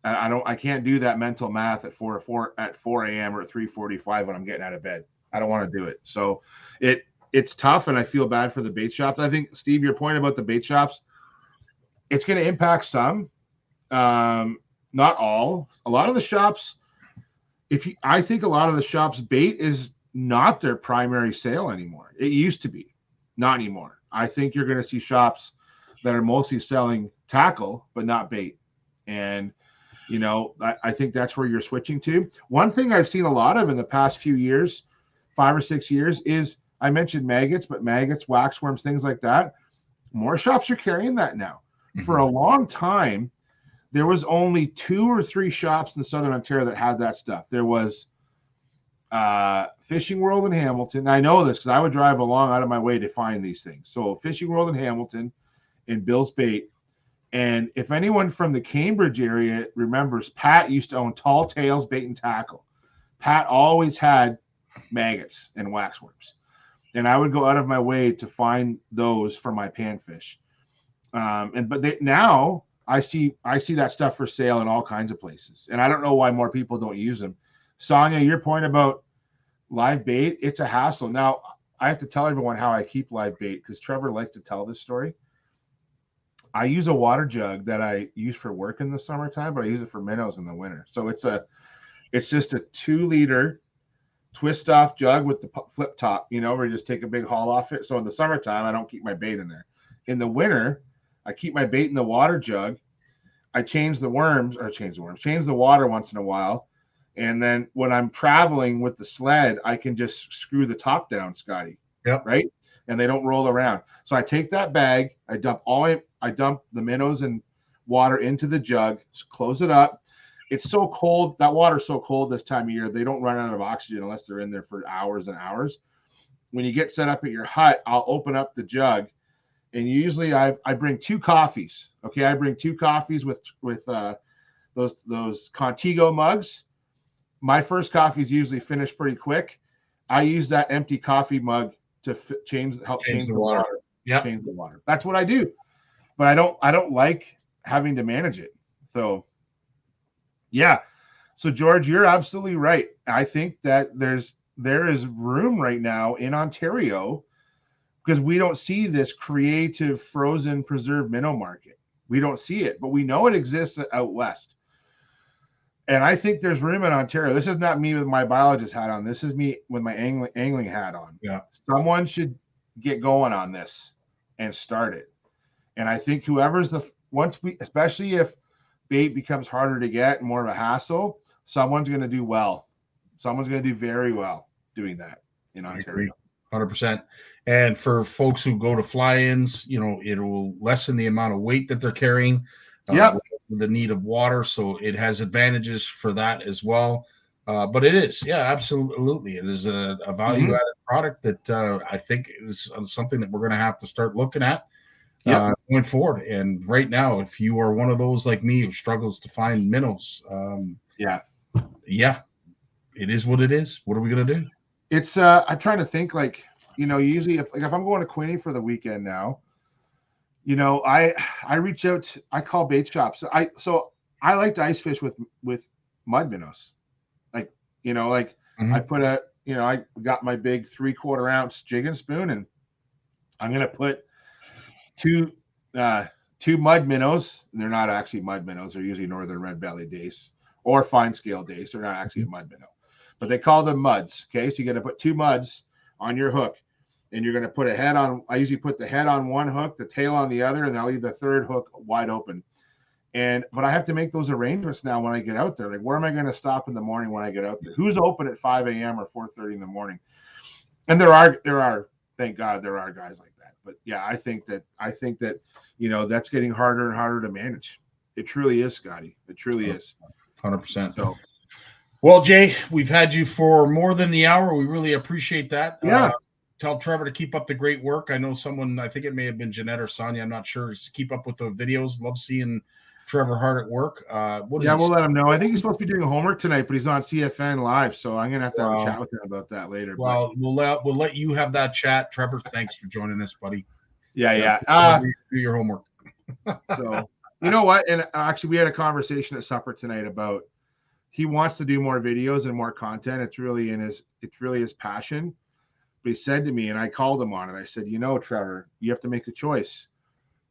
I can't do that mental math at 4 a.m. or at 3:45 when I'm getting out of bed. I don't want to do it. So it's tough, and I feel bad for the bait shops. I think, Steve, your point about the bait shops, it's going to impact some, not all. A lot of the shops, I think a lot of the shops' bait is not their primary sale anymore. It used to be, not anymore. I think you're going to see shops that are mostly selling tackle, but not bait. And, I think that's where you're switching to. One thing I've seen a lot of in the past few years, 5 or 6 years, is I mentioned maggots, but maggots, waxworms, things like that. More shops are carrying that now. Mm-hmm. For a long time, there was only 2 or 3 shops in Southern Ontario that had that stuff. There was Fishing World in Hamilton. I know this because I would drive along out of my way to find these things. So Fishing World in Hamilton and Bill's Bait. And if anyone from the Cambridge area remembers, Pat used to own Tall Tales Bait and Tackle. Pat always had maggots and waxworms. And I would go out of my way to find those for my panfish. Now I see that stuff for sale in all kinds of places. And I don't know why more people don't use them. Sonia, your point about live bait, it's a hassle. Now, I have to tell everyone how I keep live bait because Trevor likes to tell this story. I use a water jug that I use for work in the summertime, but I use it for minnows in the winter. So it's just a 2-liter twist off jug with the flip top, where you just take a big haul off it. So in the summertime, I don't keep my bait in there. In the winter, I keep my bait in the water jug. I change the water once in a while. And then when I'm traveling with the sled, I can just screw the top down, Scotty. Yep. Right. And they don't roll around. So I take that bag, I dump the minnows and water into the jug, close it up. It's so cold. That water's so cold this time of year. They don't run out of oxygen unless they're in there for hours and hours. When you get set up at your hut, I'll open up the jug, and usually I bring 2 coffees. Okay, I bring 2 coffees with those Contigo mugs. My first coffee is usually finished pretty quick. I use that empty coffee mug to change the water. Yeah, change the water. That's what I do. But I don't like having to manage it. So yeah. So George, you're absolutely right. I think that there is room right now in Ontario because we don't see this creative frozen preserved minnow market. We don't see it, but we know it exists out west. And I think there's room in Ontario. This is not me with my biologist hat on. This is me with my angling hat on. Yeah. Someone should get going on this and start it. And I think especially if bait becomes harder to get and more of a hassle, someone's going to do well. Someone's going to do very well doing that in I Ontario. agree, 100%. And for folks who go to fly-ins, you know, it will lessen the amount of weight that they're carrying. Yep. With the need of water, so it has advantages for that as well. But it is, yeah, absolutely, it is a value-added product that I think is something that we're going to have to start looking at going forward. And right now, if you are one of those like me who struggles to find minnows, yeah, it is what it is. What are we going to do? It's I'm trying to think, like, you know, usually if I'm going to Quinny for the weekend now, you know, I reach out, I call bait shops. So I like to ice fish with mud minnows. Like, you know, like I put I got my big 3/4 ounce jig and spoon, and I'm going to put two mud minnows. They're not actually mud minnows. They're usually northern red belly dace or fine scale dace. They're not actually a mud minnow, but they call them muds. Okay. So you got to put 2 muds on your hook. And you're going to put a head on, I usually put the head on one hook, the tail on the other, and I'll leave the third hook wide open. But I have to make those arrangements now when I get out there. Like, where am I going to stop in the morning when I get out there? Who's open at 5 a.m. or 4:30 in the morning? And there are, thank God, there are guys like that. But yeah, I think that, you know, that's getting harder and harder to manage. It truly is, Scotty. It truly is. 100%. So, well, Jay, we've had you for more than the hour. We really appreciate that. Yeah. Tell Trevor to keep up the great work. I know someone, I think it may have been Jeanette or Sonia, I'm not sure, to keep up with the videos. Love seeing Trevor hard at work. We'll let him know. I think he's supposed to be doing homework tonight, but he's on CFN live, so I'm gonna have to have a chat with him about that later. Well, we'll let you have that chat. Trevor, thanks for joining us, buddy. Yeah. Do your homework. So, you know what? And actually, we had a conversation at supper tonight about he wants to do more videos and more content. It's really his passion. But he said to me, and I called him on it, I said, you know, Trevor, you have to make a choice.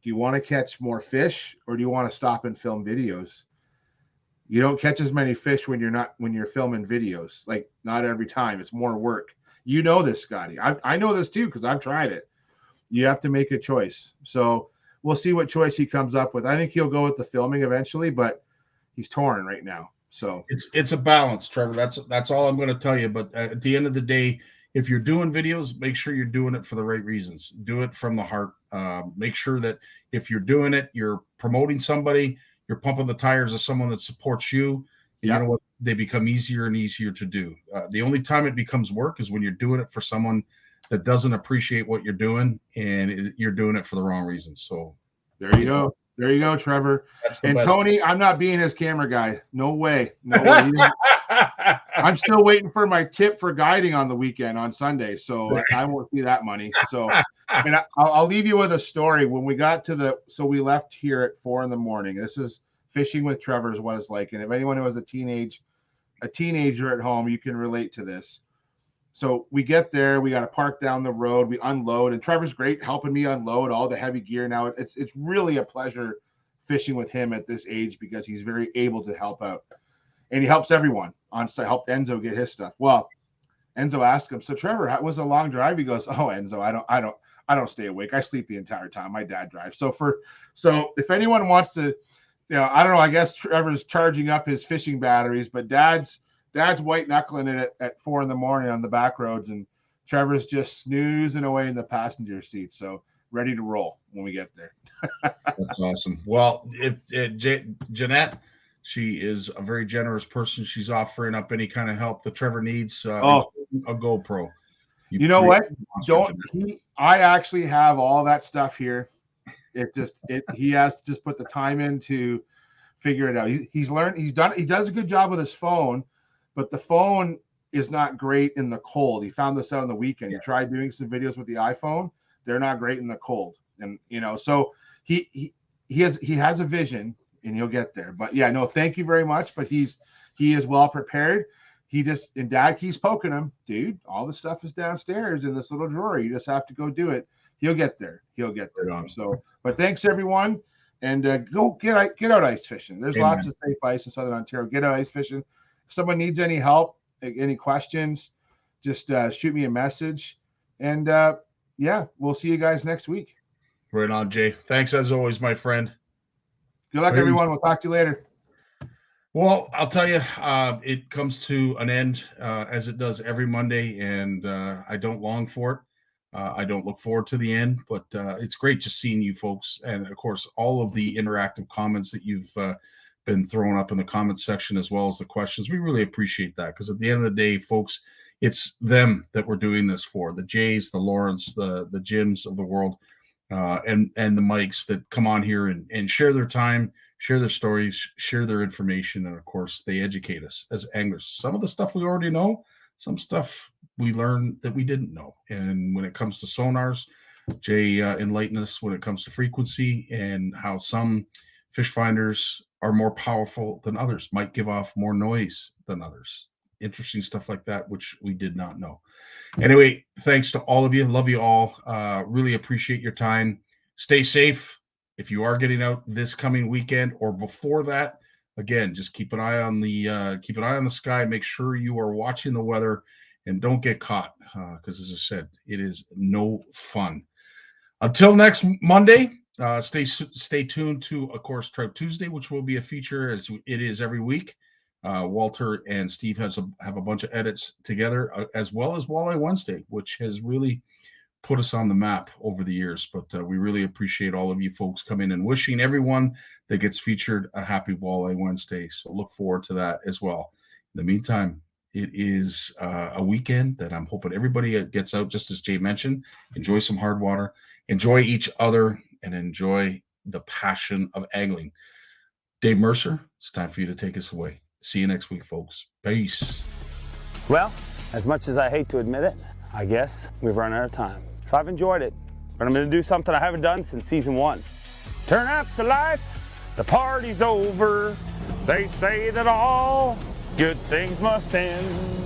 Do you want to catch more fish, or do you want to stop and film videos? You don't catch as many fish when you're filming videos. Like, not every time. It's more work. You know this, Scotty. I know this too, because I've tried it. You have to make a choice. So we'll see what choice he comes up with. I think he'll go with the filming eventually, but he's torn right now. So it's a balance, Trevor. That's all I'm going to tell you. But at the end of the day, if you're doing videos, make sure you're doing it for the right reasons. Do it from the heart. Make sure that if you're doing it, you're promoting somebody, you're pumping the tires of someone that supports you. You know what? They become easier and easier to do. The only time it becomes work is when you're doing it for someone that doesn't appreciate what you're doing, and you're doing it for the wrong reasons. So there you go. There you go, Trevor. And best. Tony, I'm not being his camera guy. No way. I'm still waiting for my tip for guiding on the weekend on Sunday, so I won't see that money. So, and I'll leave you with a story. When we got to we left here at 4 a.m. This is fishing with Trevor is what it's like. And if anyone who has a teenager at home, you can relate to this. So we get there, we got to park down the road, we unload, and Trevor's great helping me unload all the heavy gear. Now it's really a pleasure fishing with him at this age because he's very able to help out, and he helps everyone on site. Helped Enzo get his stuff. Well, Enzo asked him, "So Trevor, how was a long drive?" He goes, "Oh, Enzo, I don't stay awake. I sleep the entire time. My dad drives." So if anyone wants to, I don't know. I guess Trevor's charging up his fishing batteries, but Dad's white knuckling it at 4 a.m. on the back roads, and Trevor's just snoozing away in the passenger seat. So ready to roll when we get there. That's awesome. Well, Jeanette, she is a very generous person. She's offering up any kind of help that Trevor needs. A GoPro. You know what? I actually have all that stuff here. He has to just put the time in to figure it out. He does a good job with his phone. But the phone is not great in the cold. He found this out on the weekend. He tried doing some videos with the iPhone. They're not great in the cold. And, so he has a vision and he'll get there. But yeah, no, thank you very much. But he is well prepared. And Dad keeps poking him, dude, all the stuff is downstairs in this little drawer. You just have to go do it. He'll get there. So, but thanks everyone. And go get out ice fishing. There's lots of safe ice in Southern Ontario. Get out ice fishing. If someone needs any help, any questions, just shoot me a message. And we'll see you guys next week. Right on, Jay. Thanks as always, my friend. Good luck, everyone. We'll talk to you later. Well, I'll tell you, it comes to an end as it does every Monday, and I don't long for it. I don't look forward to the end, but it's great just seeing you folks, and of course, all of the interactive comments that you've been throwing up in the comments section, as well as the questions. We really appreciate that, because at the end of the day, folks, it's them that we're doing this for: the Jays, the Lawrence, the Jims of the world, and the Mikes that come on here and share their time, share their stories, share their information, and of course, they educate us as anglers. Some of the stuff we already know, some stuff we learn that we didn't know. And when it comes to sonars, Jay enlightened us when it comes to frequency and how some fish finders are more powerful than others, might give off more noise than others. Interesting stuff like that, which we did not know. Anyway, thanks to all of you. Love you all. Really appreciate your time. Stay safe. If you are getting out this coming weekend or before that, again, just keep an eye on the sky. Make sure you are watching the weather and don't get caught, because as I said, it is no fun. Until next Monday, stay tuned to, of course, Trout Tuesday, which will be a feature as it is every week. Walter and Steve have a bunch of edits together, as well as Walleye Wednesday, which has really put us on the map over the years. But we really appreciate all of you folks coming and wishing everyone that gets featured a happy Walleye Wednesday. So look forward to that as well. In the meantime, it is a weekend that I'm hoping everybody gets out, just as Jay mentioned. Enjoy some hard water, enjoy each other, and enjoy the passion of angling. Dave Mercer, it's time for you to take us away. See you next week, folks. Peace. Well, as much as I hate to admit it, I guess we've run out of time. So I've enjoyed it, but I'm going to do something I haven't done since season 1. Turn out the lights, the party's over. They say that all good things must end.